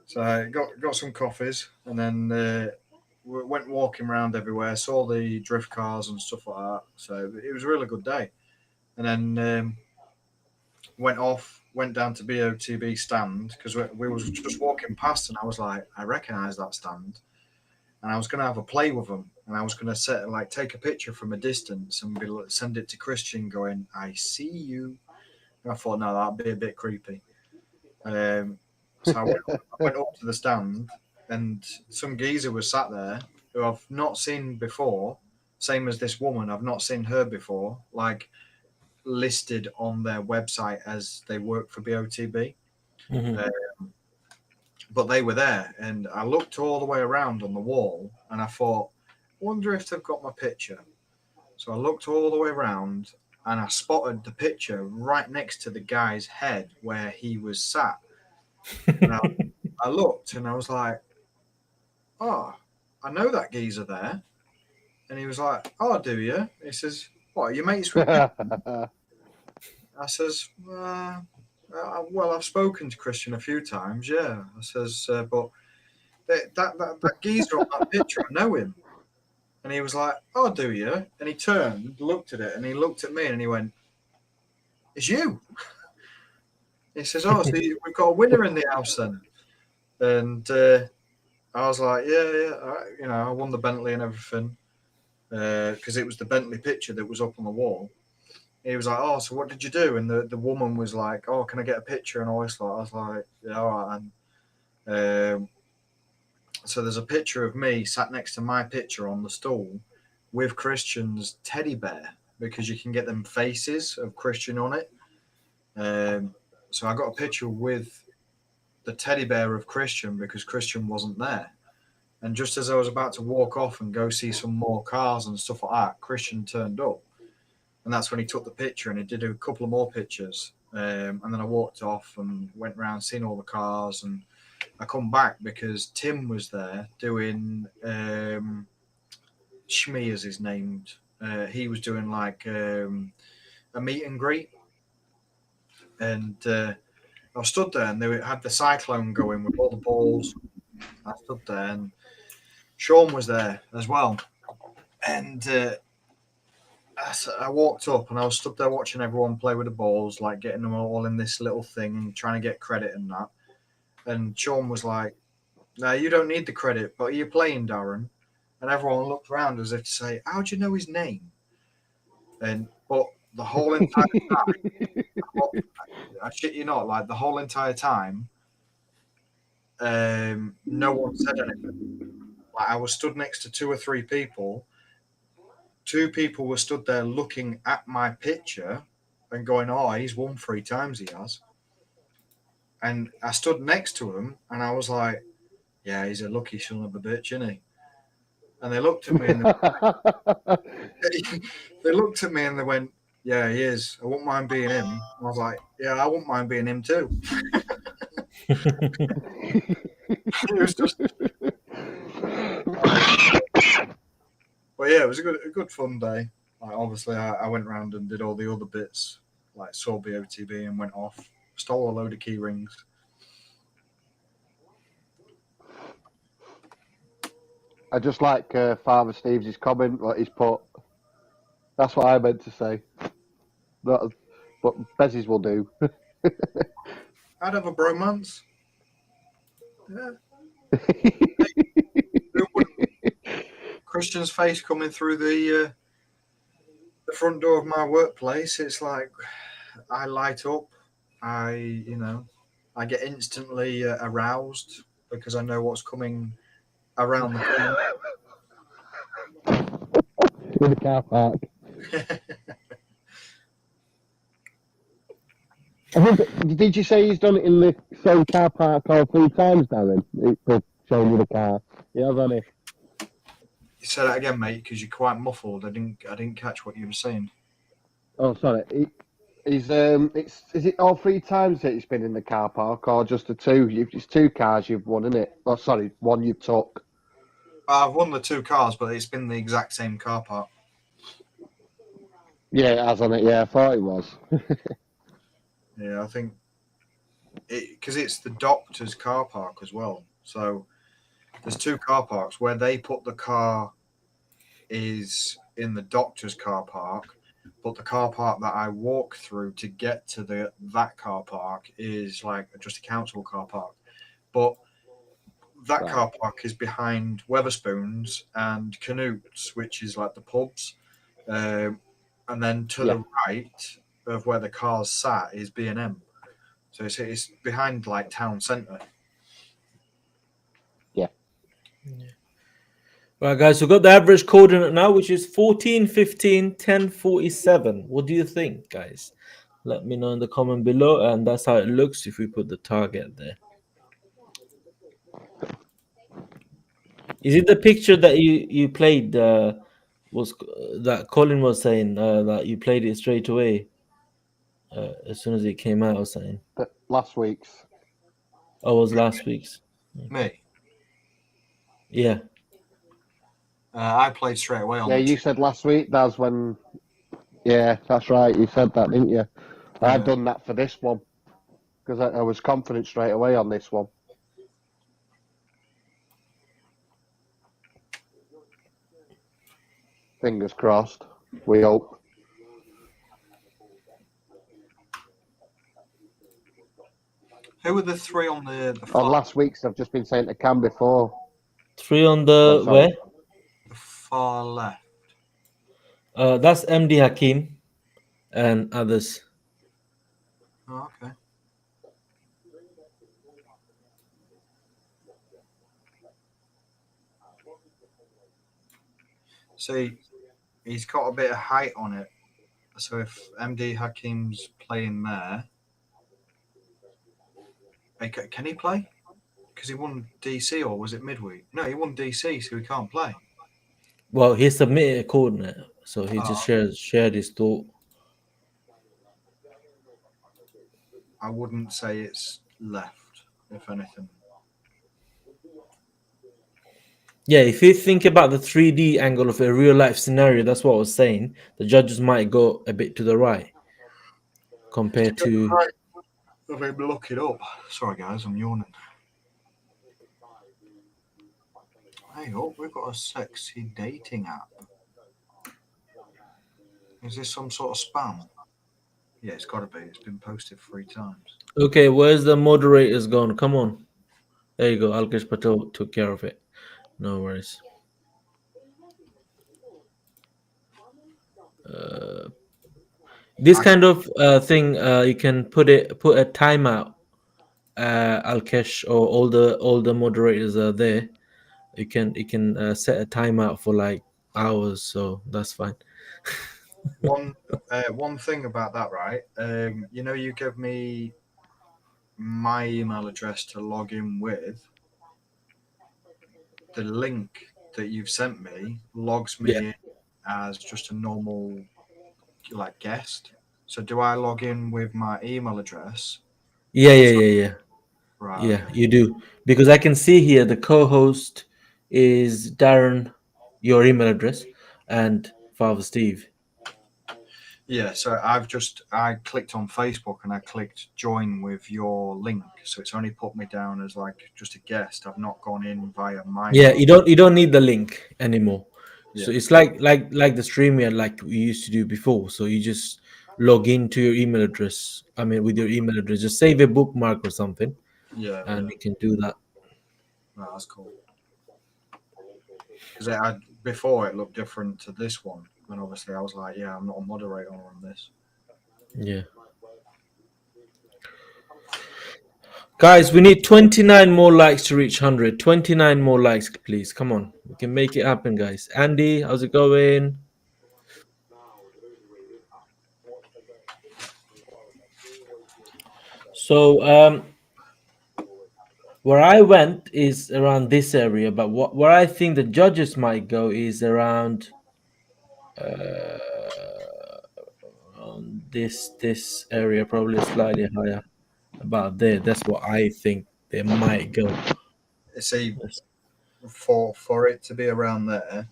So I got some coffees and then we went walking around everywhere, saw the drift cars and stuff like that. So it was a really good day. And then went down to BOTB stand because we was just walking past and I was like, I recognise that stand. And I was going to have a play with them. And I was going to take a picture from a distance and send it to Christian going, I see you. And I thought, no, that'd be a bit creepy. So I went up to the stand and some geezer was sat there who I've not seen before, same as this woman. I've not seen her before, like listed on their website as they work for BOTB. But they were there and I looked all the way around on the wall and I thought, wonder if they've got my picture. So I looked all the way around and I spotted the picture right next to the guy's head where he was sat. And I looked and I was like, "Oh, I know that geezer there." And he was like, "Oh, do you?" He says, "What, are you mates with him?" I says, "Well, I've spoken to Christian a few times, yeah." I says, "But that geezer on that picture, I know him." And he was like, "Oh, do you?" And he turned, looked at it, and he looked at me, and he went, "It's you." He says, "Oh, so we've got a winner in the house then." And I was like, "Yeah, I won the Bentley and everything." Because it was the Bentley picture that was up on the wall. He was like, "Oh, so what did you do?" And the woman was like, "Oh, can I get a picture?" And all this. I was like, "Yeah, all right." And so there's a picture of me sat next to my picture on the stool with Christian's teddy bear, because you can get them faces of Christian on it. So I got a picture with the teddy bear of Christian because Christian wasn't there. And just as I was about to walk off and go see some more cars and stuff like that, Christian turned up. And that's when he took the picture, and he did a couple of more pictures. And then I walked off and went around seeing all the cars. And I come back because Tim was there doing Shmi, as he's named. He was doing like a meet and greet. And I stood there, and they had the cyclone going with all the balls. I stood there, and Sean was there as well. And I walked up, and I was stood there watching everyone play with the balls, like getting them all in this little thing, trying to get credit and that. And Sean was like, "No, you don't need the credit, but are you playing, Darren?" And everyone looked around as if to say, "How do you know his name?" But the whole entire time, I shit you not, like the whole entire time, no one said anything. Like, I was stood next to two or three people. Two people were stood there looking at my picture and going, "Oh, he's won 3 times, he has." And I stood next to him, and I was like, "Yeah, he's a lucky son of a bitch, isn't he?" And they looked at me, and they looked at me, and they went, "Yeah, he is. I wouldn't mind being him." And I was like, "Yeah, I wouldn't mind being him too." It was just, but yeah, it was a good fun day. Like, obviously, I went around and did all the other bits, like saw BOTB and went off, stole a load of key rings. I just like Father Steve's comment, what he's put. That's what I meant to say. But Bez's will do. I'd have a bromance. Yeah. Christian's face coming through the front door of my workplace. It's like I light up. I get instantly aroused because I know what's coming around the corner. In the car park. Did you say he's done it in the same car park all 3 times, Darren? For showing you the car. Yeah, hasn't he? You say that again, mate, because you're quite muffled. I didn't catch what you were saying. Oh, sorry. Is it all 3 times that he's been in the car park, or just the 2? It's 2 cars you've won, isn't it? Oh, sorry, 1 you took. I've won the 2 cars, but it's been the exact same car park. Yeah, it has on it. Yeah, I thought it was. Yeah, I think because it's the doctor's car park as well. So there's 2 car parks. Where they put the car is in the doctor's car park, but the car park that I walk through to get to that car park is like just a council car park. But that Right. car park is behind Weatherspoons and Canutes, which is like the pubs. And then to the right of where the cars sat is B&M. So it's behind like town centre. Yeah. Right, guys, we've got the average coordinate now, which is 14, 15, 10, 47. What do you think, guys? Let me know in the comment below, and that's how it looks if we put the target there. Is it the picture that you played? Was that Colin was saying that you played it straight away as soon as it came out or something? Last week's. Oh, it was last week's. Me. Yeah. I played straight away on Yeah, the you said last week that's when. Yeah, that's right. You said that, didn't you? I've Yeah. done that for this one because I was confident straight away on this one. Fingers crossed. We hope. Who were the three on the On far, last week's, I've just been saying to Cam before. 3 on Oh, the sorry. where? the far left? That's MD Hakim and others. Oh, okay. See, he's got a bit of height on it. So if MD Hakim's playing there, can he play? Because he won DC, or was it midweek? No, he won DC, so he can't play. Well, he submitted a coordinate, so he just Oh. shared his thought. I wouldn't say it's left, if anything. Yeah, if you think about the 3D angle of a real life scenario, that's what I was saying. The judges might go a bit to the right compared to. Right. Let me look it up. Sorry, guys, I'm yawning. Hey, oh, we've got a sexy dating app. Is this some sort of spam? Yeah, it's got to be. It's been posted 3 times. Okay, where's the moderators gone? Come on. There you go. Alkesh Patel took care of it. No worries. This kind of thing, you can put a timeout. Alkesh or all the moderators are there. You can set a timeout for like hours, so that's fine. One thing about that, right? You give me my email address to log in with. The link that you've sent me logs me Yeah. in as just a normal like guest. So do I log in with my email address? Yeah. Right. Yeah, Okay. you do. Because I can see here the co-host is Darren, your email address, and Father Steve. Yeah. So I clicked on Facebook and I clicked join with your link. So it's only put me down as like just a guest. I've not gone in via my. Yeah, you don't need the link anymore. So Yeah. it's like the StreamYard like we used to do before. So you just log into your email address. I mean, with your email address, just save a bookmark or something, Yeah. and you can do that. No, that's cool. Because before it looked different to this one, and obviously I was like, yeah, I'm not a moderator on this. Yeah. Guys, we need 29 more likes to reach 100. 29 more likes, please. Come on. We can make it happen, guys. Andy, how's it going? So, where I went is around this area, but where I think the judges might go is around this area, probably slightly higher, about there. That's what I think they might go. See, Yes. for it to be around there,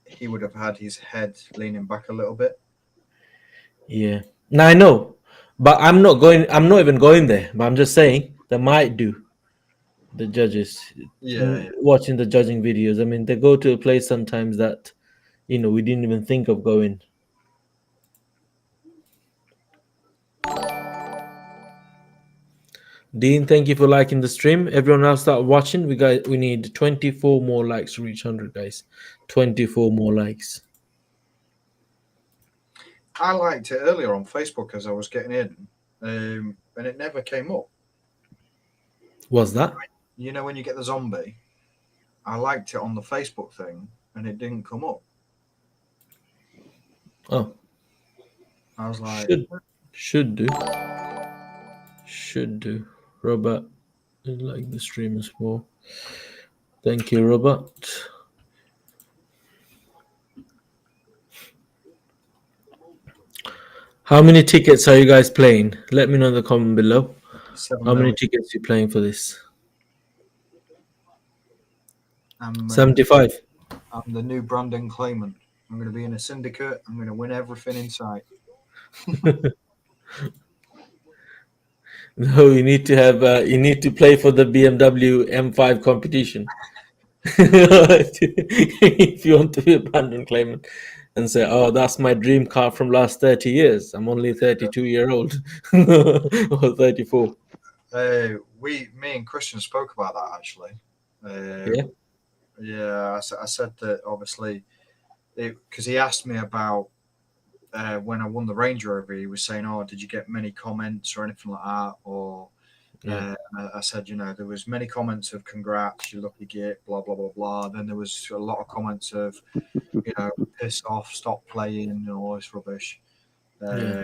he would have had his head leaning back a little bit. Yeah. Now I know, but I'm not going. I'm not even going there. But I'm just saying they might do. The judges Yeah. watching the judging videos. I mean, they go to a place sometimes that we didn't even think of going. Dean, thank you for liking the stream. Everyone else start watching. We need 24 more likes to reach 100, guys. 24 more likes. I liked it earlier on Facebook as I was getting in, and it never came up. What's that? You know, when you get the zombie, I liked it on the Facebook thing, and it didn't come up. Oh, I was like, should do. Should do. Robert, I like the stream as well. Thank you, Robert. How many tickets are you guys playing? Let me know in the comment below. 7 How many million. tickets are you playing for this? I'm 75. I'm the new Brandon Clayman. I'm going to be in a syndicate. I'm going to win everything in sight. No, you need to have. You need to play for the BMW M5 competition. If you want to be a Brandon Clayman and say, "Oh, that's my dream car from last 30 years. I'm only 32-year-old or 34." Me and Christian spoke about that actually. Yeah. Yeah, I said that obviously because he asked me about when I won the Range Rover. He was saying, "Oh, did you get many comments or anything like that?" Or Yeah. I said, there was many comments of "Congrats, you lucky git," blah blah blah blah. Then there was a lot of comments of, "Piss off, stop playing," and all this rubbish. Yeah.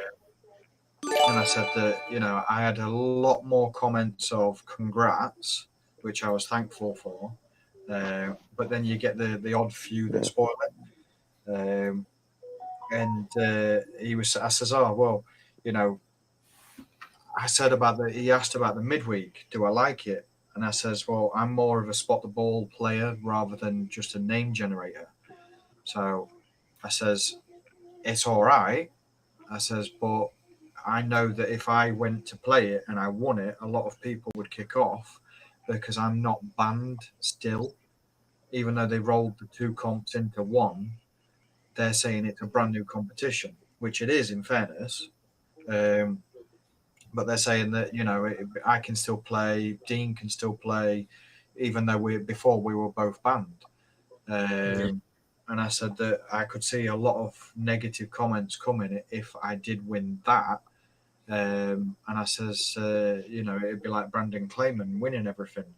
And I said that I had a lot more comments of "Congrats," which I was thankful for. But then you get the odd few that spoil it. And I says, "Oh well, you know." I said he asked about the midweek. Do I like it? And I says, well, I'm more of a spot the ball player rather than just a name generator. So I says, it's all right. I says, but I know that if I went to play it and I won it, a lot of people would kick off because I'm not banned still. Even though they rolled the two comps into one, they're saying it's a brand new competition, which it is in fairness. But they're saying that I can still play, Dean can still play, even though before we were both banned. And I said that I could see a lot of negative comments coming if I did win that. And I says, it'd be like Brandon Clayman winning everything.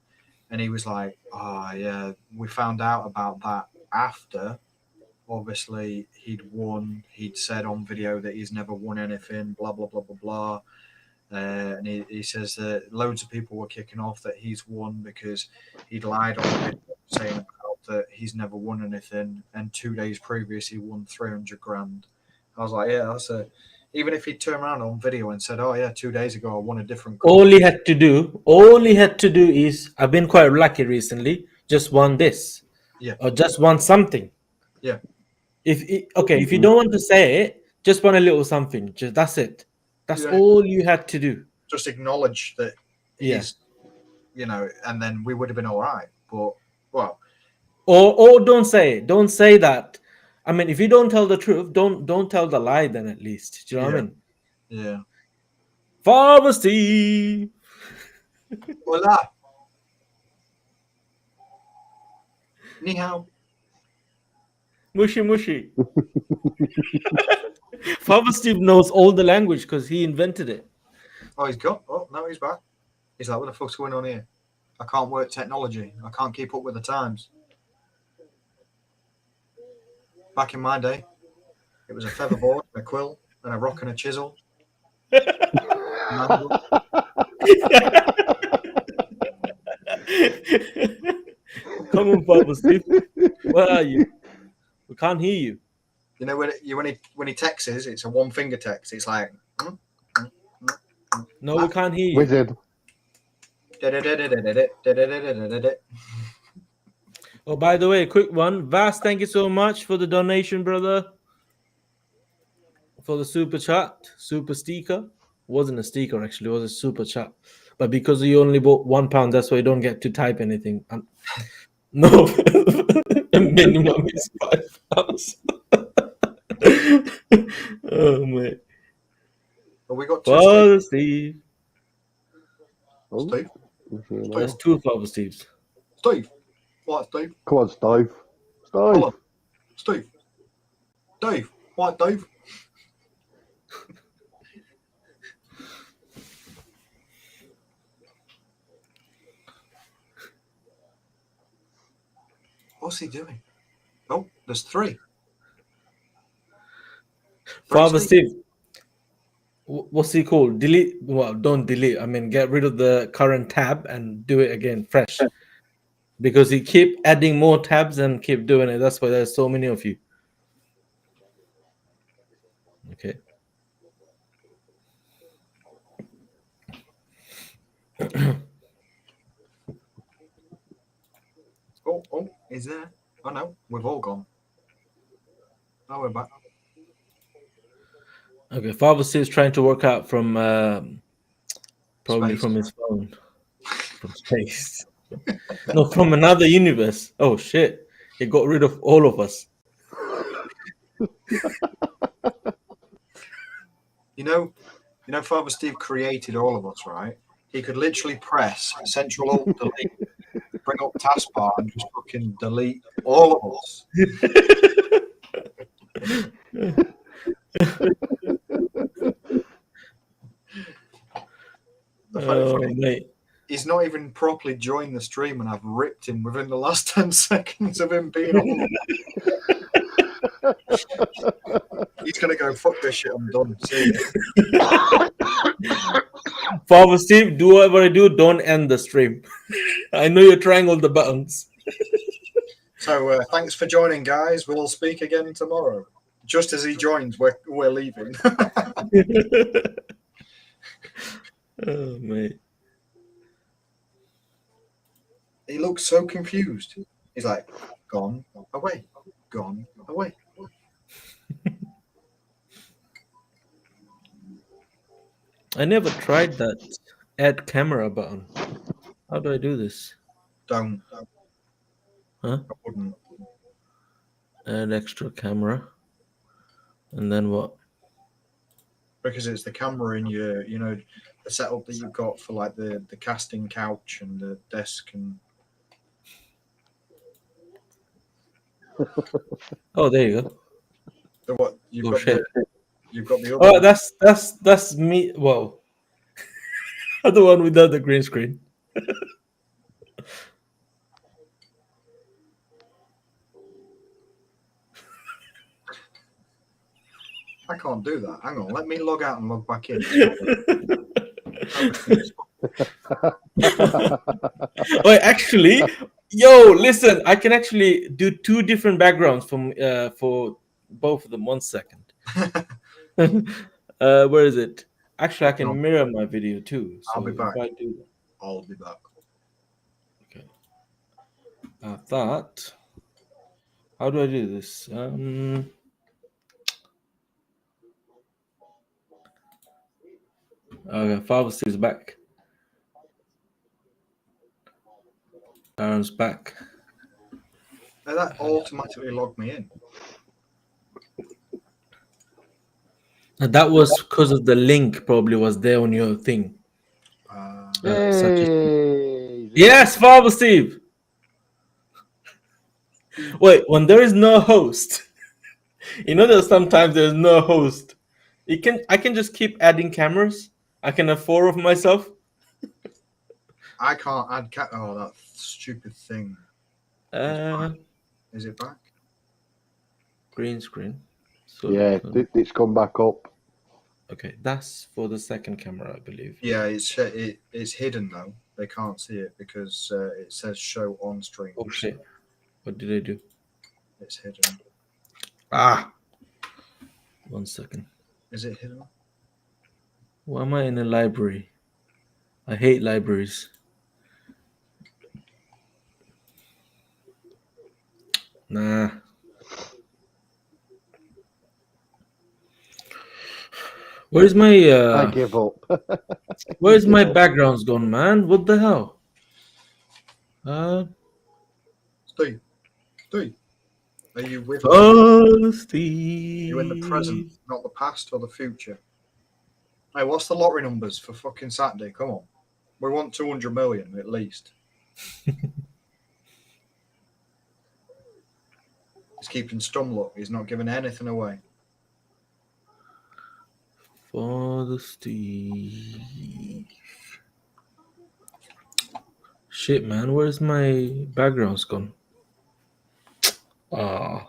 And he was like, "Oh yeah, we found out about that after. Obviously, he'd won. He'd said on video that he's never won anything. Blah blah blah blah blah." And he says that loads of people were kicking off that he's won because he'd lied on the video saying about that he's never won anything, and 2 days previous he won 300 grand. I was like, yeah, that's a. Even if he'd turned around on video and said, "Oh yeah, 2 days ago I won a different car." All he had to do is, I've been quite lucky recently, just won this. Yeah. Or just won something. Yeah. If you don't want to say it, just want a little something. Just that's it. That's all you had to do. Just acknowledge that Yeah. he's, and then we would have been all right. But well, Or don't say it. Don't say that. I mean, if you don't tell the truth, don't tell the lie. Then at least, do you know what I mean? Yeah. Father Steve. Hola. Ni hao. Mushy mushy. Father Steve knows all the language because he invented it. Oh, he's got. Oh, no, he's back. He's like, what the fuck's going on here? I can't work technology. I can't keep up with the times. Back in my day, it was a featherboard, a quill, and a rock and a chisel. Come on, Father Steve. Where are you? We can't hear you. You know when he texts, it's a one finger text. It's like. No, we can't hear you. Wizard. Oh, by the way, quick one. Vas, thank you so much for the donation, brother. For the super chat, super sticker. Wasn't a sticker actually, it was a super chat. But because you only bought £1, that's why you don't get to type anything. No, minimum is £5. Oh man. But we got Father Steve. Steve. There's two Father Steves. Steve. What, Steve? Come on, Steve. Hello. Steve. Dave. What, Dave? What's he doing? Oh, there's three. Father Steve. What's he called? Delete. Well, don't delete. I mean, get rid of the current tab and do it again fresh. Because he keep adding more tabs and keep doing it. That's why there's so many of you. Okay. Oh, Is there? Oh no, we've all gone. Oh, we're back. Okay, Father Steve's trying to work out from probably Space. from his phone, from space. No, from another universe. Oh shit! He got rid of all of us. You know, Father Steve created all of us, right? He could literally press Central Alt Delete, bring up taskbar, and just fucking delete all of us. Oh mate. He's not even properly joined the stream, and I've ripped him within the last 10 seconds of him being on. He's gonna go, fuck this shit, I'm done. See ya. Father Steve, do whatever I do, don't end the stream. I know you're trying all the buttons. So thanks for joining, guys. We'll speak again tomorrow. Just as he joins, we're leaving. Oh mate. He looks so confused. He's like, gone away, gone away. I never tried that add camera button. How do I do this? Don't. Huh? I wouldn't. Add extra camera. And then what? Because it's the camera in your, the setup that you've got for like the casting couch and the desk and. Oh, there you go. The what? You've Shit. You've got the other. Oh, that's me. Whoa. The one without the green screen. I can't do that. Hang on, let me log out and log back in. Wait, actually, yo, listen, I can actually do two different backgrounds from for both of them. 1 second. Where is it? Actually, I can mirror my video too. So I'll be back. if I do that. I'll be back. Okay. That. How do I do this? Okay, Father is back. Aaron's back. Now that automatically logged me in. And that was because of the link probably was there on your thing. Hey, Yes, Father Steve. Wait, when there is no host, that sometimes there's no host. I can just keep adding cameras. I can have 4 of myself. I can't add oh, that stupid thing. Is it back? Green screen. So yeah, it's come back up. Okay, that's for the second camera, I believe. Yeah, it's hidden though. They can't see it because it says show on stream. Oh shit! What did I do? It's hidden. 1 second. Is it hidden? Why am I in a library? I hate libraries. Nah. Where's my I give up. where's my backgrounds gone, man? What the hell? Steve. Are you with Steve. you in the present, not the past or the future? Hey, what's the lottery numbers for fucking Saturday? Come on. We want 200 million at least. He's keeping stum luck. He's not giving anything away. Father Steve. Shit, man. Where's my backgrounds gone? Alright,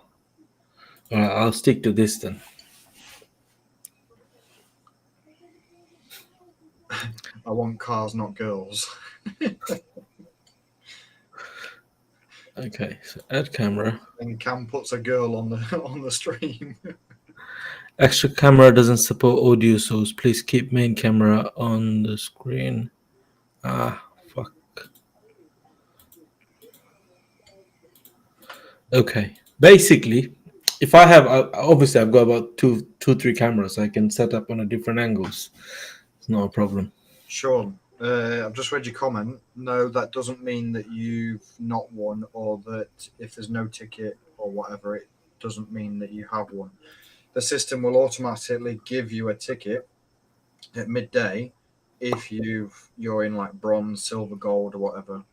I'll stick to this then. I want cars, not girls. Okay, so add camera. And Cam puts a girl on the stream. Extra camera doesn't support audio, so please keep main camera on the screen. Fuck. Okay. Basically, if I have, obviously, I've got about three cameras I can set up on a different angles. It's not a problem. Sean, I've just read your comment. No, that doesn't mean that you've not won, or that if there's no ticket or whatever, it doesn't mean that you have won. The system will automatically give you a ticket at midday if you're in like bronze, silver, gold, or whatever.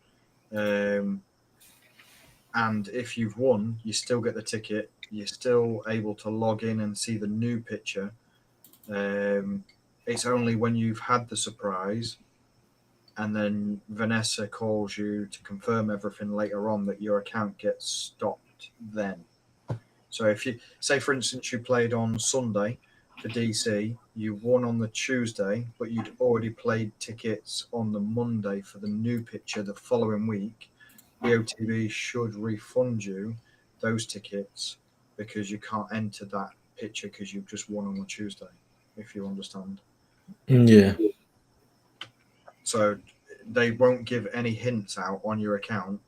And if you've won, you still get the ticket. You're still able to log in and see the new picture. It's only when you've had the surprise and then Vanessa calls you to confirm everything later on that your account gets stopped then. So if you say, for instance, you played on Sunday for DC, you won on the Tuesday, but you'd already played tickets on the Monday for the new picture the following week, BOTB should refund you those tickets because you can't enter that picture because you've just won on a Tuesday, if you understand. Yeah. So they won't give any hints out on your account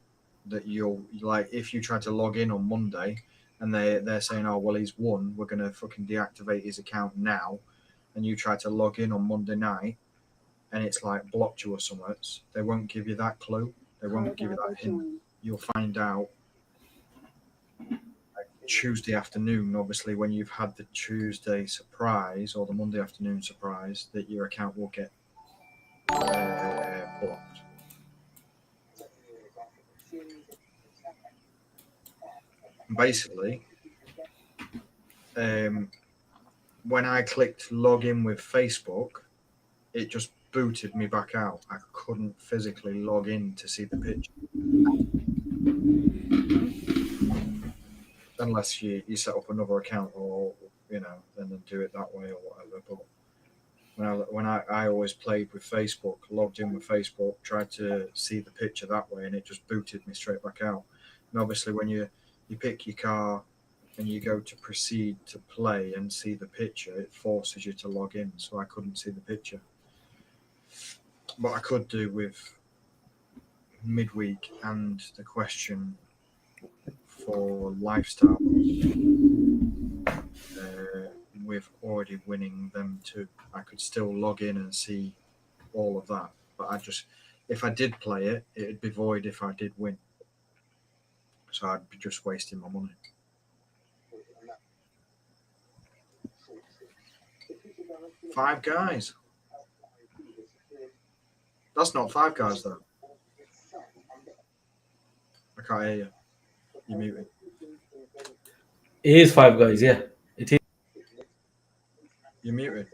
that you'll, like, if you try to log in on Monday and they're saying, oh, well, he's won, we're going to fucking deactivate his account now, and you try to log in on Monday night and it's like blocked you or something, they won't give you that clue. They won't give you that hint. You'll find out like Tuesday afternoon, obviously, when you've had the Tuesday surprise or the Monday afternoon surprise, that your account will get blocked. Basically, when I clicked log in with Facebook, it just booted me back out. I couldn't physically log in to see the picture unless you set up another account, or and then do it that way or whatever. But when I always played with Facebook, logged in with Facebook, tried to see the picture that way, and it just booted me straight back out. And obviously, when you pick your car and you go to proceed to play and see the picture, it forces you to log in. So I couldn't see the picture, but I could do with midweek and the question for lifestyle. With already winning them too, I could still log in and see all of that. But if I did play it, it'd be void if I did win. So I'd be just wasting my money. Five Guys. That's not Five Guys though. I can't hear you. You're muted. It is Five Guys, yeah. It is. You're muted.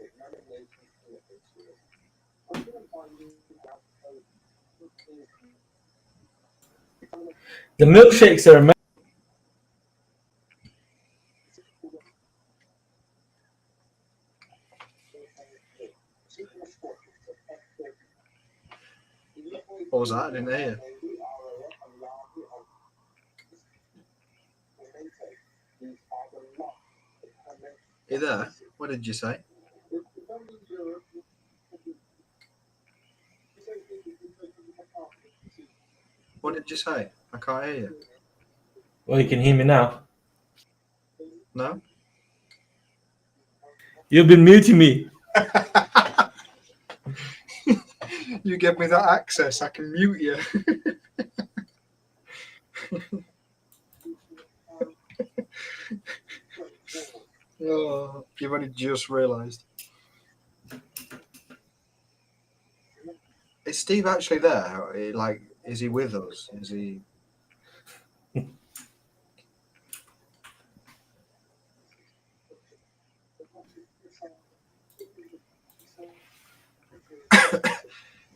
The milkshakes are amazing. What was that? I didn't hear you. You there? What did you say? What did you say? I can't hear you. Well, you can hear me now. No? You've been muting me. You give me that access, I can mute you. Oh, you've only just realised. Is Steve actually there? Like, is he with us? Is he?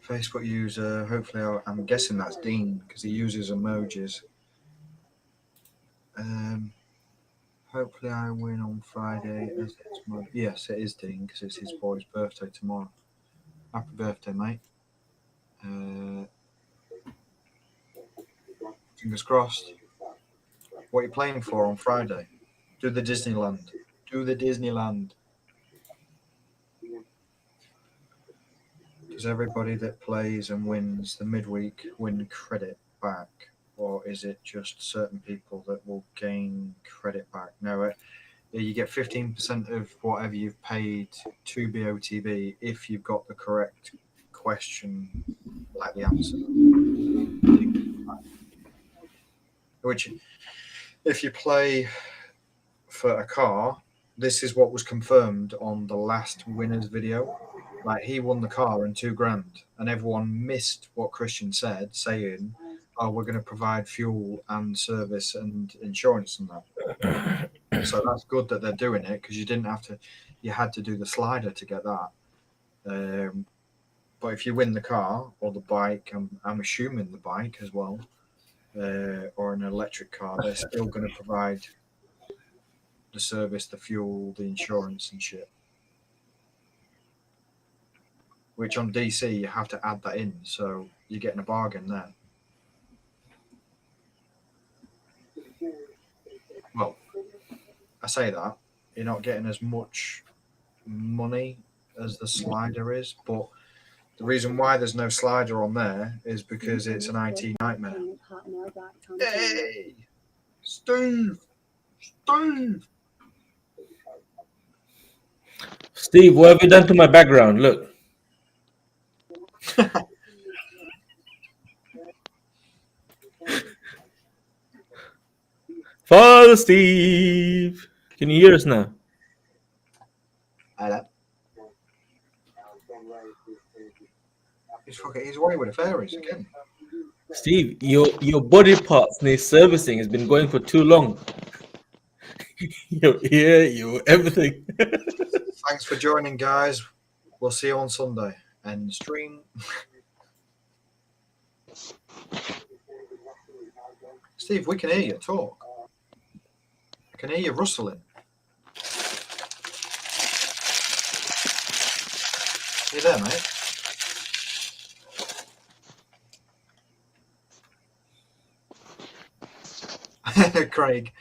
Facebook user, hopefully, I'm guessing that's Dean because he uses emojis. Hopefully I win on Friday. Yes, it is Dean because it's his boy's birthday tomorrow. Happy birthday, mate. Fingers crossed. What are you playing for on Friday? Do the Disneyland. Do the Disneyland. Does everybody that plays and wins the midweek win credit back or is it just certain people that will gain credit back? No, you get 15% of whatever you've paid to BOTB if you've got the correct question, like the answer. Which, if you play for a car, this is what was confirmed on the last winner's video. Like, he won the car and $2,000, and everyone missed what Christian said, saying, "Oh, we're going to provide fuel and service and insurance and that." So that's good that they're doing it, because you had to do the slider to get that. But if you win the car or the bike, I'm assuming the bike as well, or an electric car, they're still going to provide the service, the fuel, the insurance and shit. Which on DC you have to add that in, so you're getting a bargain there. Well, I say that you're not getting as much money as the slider is, but the reason why there's no slider on there is because it's an IT nightmare. Hey, Steve! Steve, what have you done to my background? Look. Father Steve, can you hear us now? Hello. He's away with the fairies again. Steve, your body parts need servicing. It's been going for too long. Your ear, your everything. Thanks for joining, guys. We'll see you on Sunday. End stream. Steve, we can hear you talk. I can hear you rustling. You there, mate? Craig.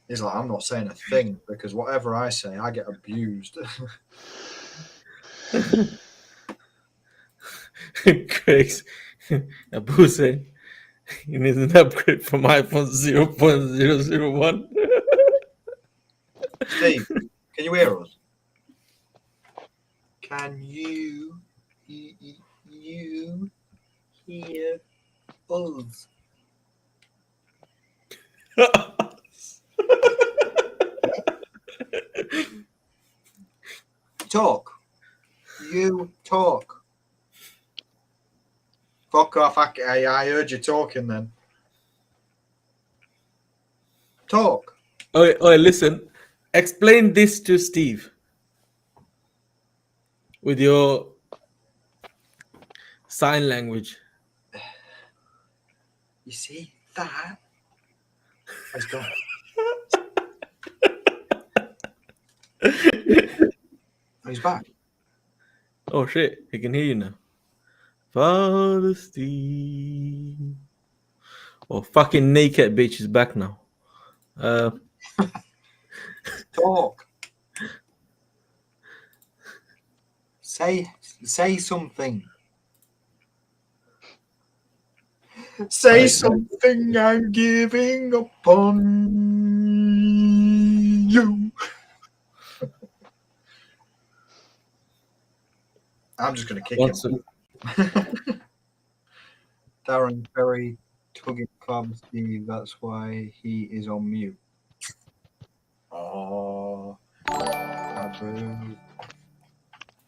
He's like, I'm not saying a thing because whatever I say, I get abused. Craig's Abu saying he needs an upgrade from iPhone 0.001. Steve, can you hear us? Can you hear us? Talk. You talk. Fuck off. I heard you talking then. Talk. Oh, listen. Explain this to Steve with your sign language. You see that? Let's go. He's back. Oh shit, he can hear you now. Father Steve. Oh, fucking naked bitch is back now. Talk. Say something. Say something. I'm giving up on you. I'm just going to kick him. Darren Ferry tugging Club Steve. That's why he is on mute. Oh,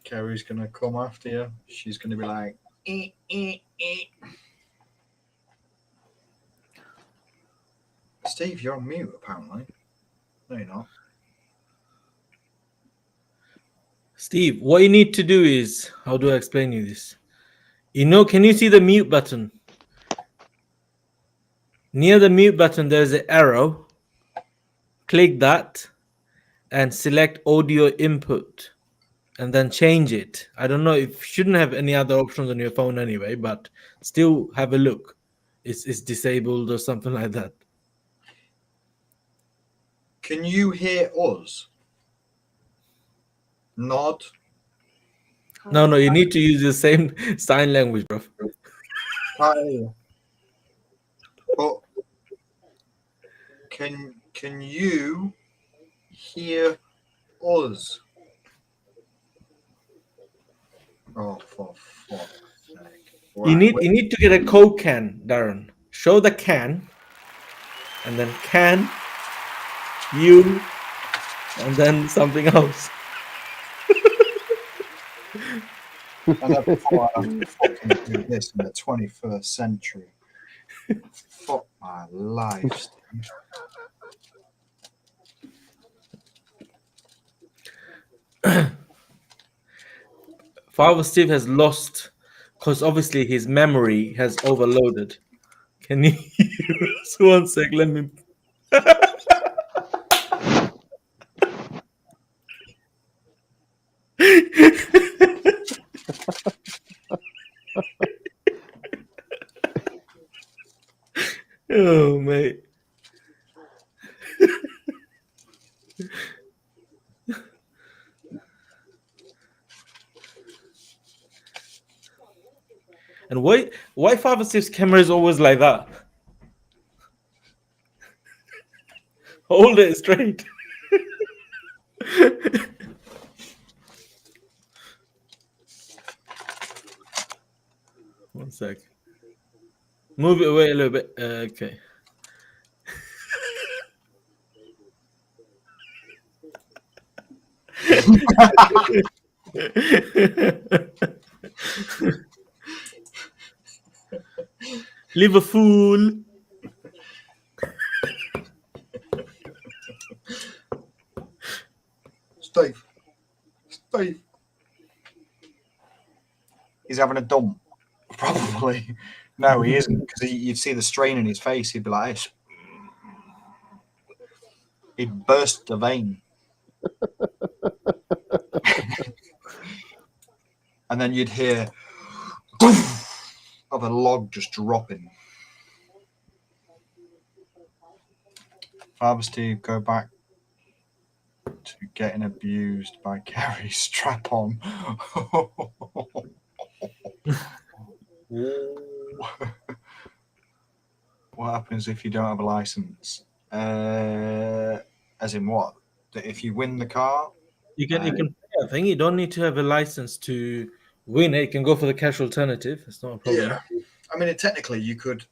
Kerry's going to come after you. She's going to be like, Steve, you're on mute, apparently. No, you're not. Steve, what you need to do is, how do I explain you this? Can you see the mute button? Near the mute button, there's an arrow. Click that and select audio input and then change it. I don't know, if you shouldn't have any other options on your phone anyway, but still have a look. It's disabled or something like that. Can you hear us? Nod. No, you need to use the same sign language, bro. But can you hear us? Oh, for fuck's sake! You need to get a Coke can, Darren. Show the can, and then can you, and then something else. I never thought I'd fucking do this in the 21st century. Fuck my life, Steve. Father Steve has lost, because obviously his memory has overloaded. Can you hear us? 1 sec, let me. Oh, mate. And why Father Steve's camera is always like that? Hold it straight. 1 sec. Move it away a little bit. Okay. Liverpool. Steve. He's having a dump. Probably. No, he isn't, because you'd see the strain in his face. He'd be like this. He'd burst the vein. And then you'd hear of a log just dropping. Father Steve, go back to getting abused by Kerry. Strap on. What happens if you don't have a license? As in what? That if you win the car, You can. I think you don't need to have a license to win it. You can go for the cash alternative. It's not a problem. Yeah. I mean, technically, you could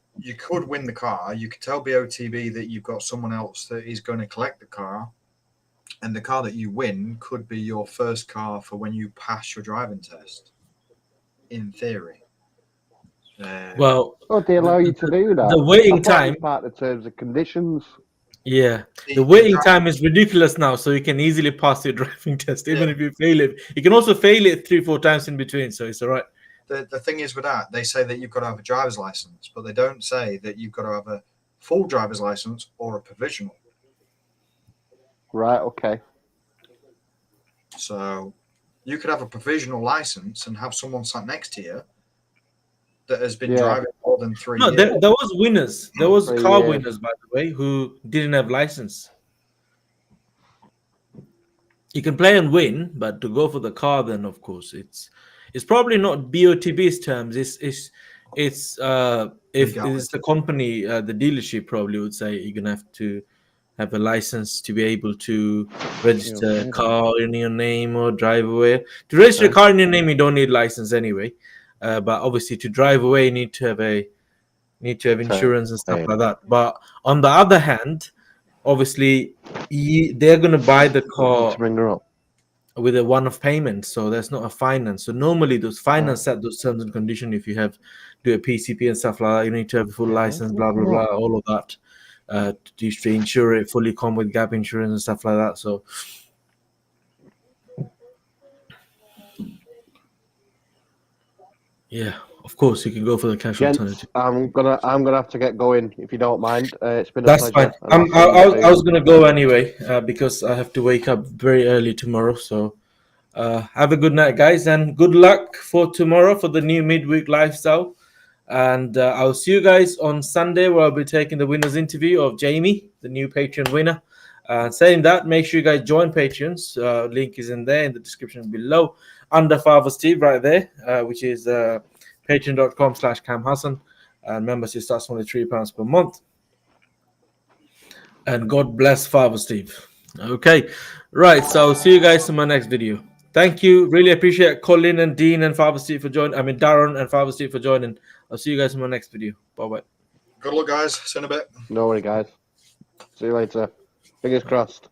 win the car. You could tell BOTB that you've got someone else that is going to collect the car, and the car that you win could be your first car for when you pass your driving test. In theory. Well, they allow you to do that. The waiting I thought it time. was part of the terms and conditions. Yeah, the waiting time is ridiculous now, so you can easily pass your driving test, even if you fail it. You can also fail it 3-4 times in between, so it's all right. The thing is with that, they say that you've got to have a driver's license, but they don't say that you've got to have a full driver's license or a provisional. Right, okay. So you could have a provisional license and have someone sat next to you that has been driving more than 3 years. No, there was winners. There was car winners, by the way, who didn't have license. You can play and win, but to go for the car, then of course it's probably not BOTB's terms. If it's the company, the dealership probably would say you're gonna have to have a license to be able to register a car in your name or drive away. To register a car in your name, you don't need license anyway. But obviously, to drive away, you need to have insurance and stuff like that. But on the other hand, obviously, they're gonna buy the car with a one-off payment, so there's not a finance. So normally, those finance set those terms and conditions. If you do a PCP and stuff like that, you need to have a full license, blah blah blah, all of that. To insure it, fully come with gap insurance and stuff like that. So. Yeah, of course you can go for the cash alternative. I'm gonna have to get going if you don't mind. It's been That's a pleasure. fine. I was gonna go anyway because I have to wake up very early tomorrow. So have a good night, guys, and good luck for tomorrow for the new midweek lifestyle. And I'll see you guys on Sunday, where I'll be taking the winner's interview of Jamie, the new Patreon winner. Saying that, make sure you guys join Patreons. Link is in there in the description below. under Father Steve right there, which is patreon.com/Kam Hasan. And membership starts from £3 per month. And God bless Father Steve. Okay, right. So see you guys in my next video. Thank you. Really appreciate Colin and Dean and Father Steve for joining. I mean, Darren and Father Steve for joining. I'll see you guys in my next video. Bye bye. Good luck, guys. See you in a bit. No worry, guys. See you later. Fingers crossed.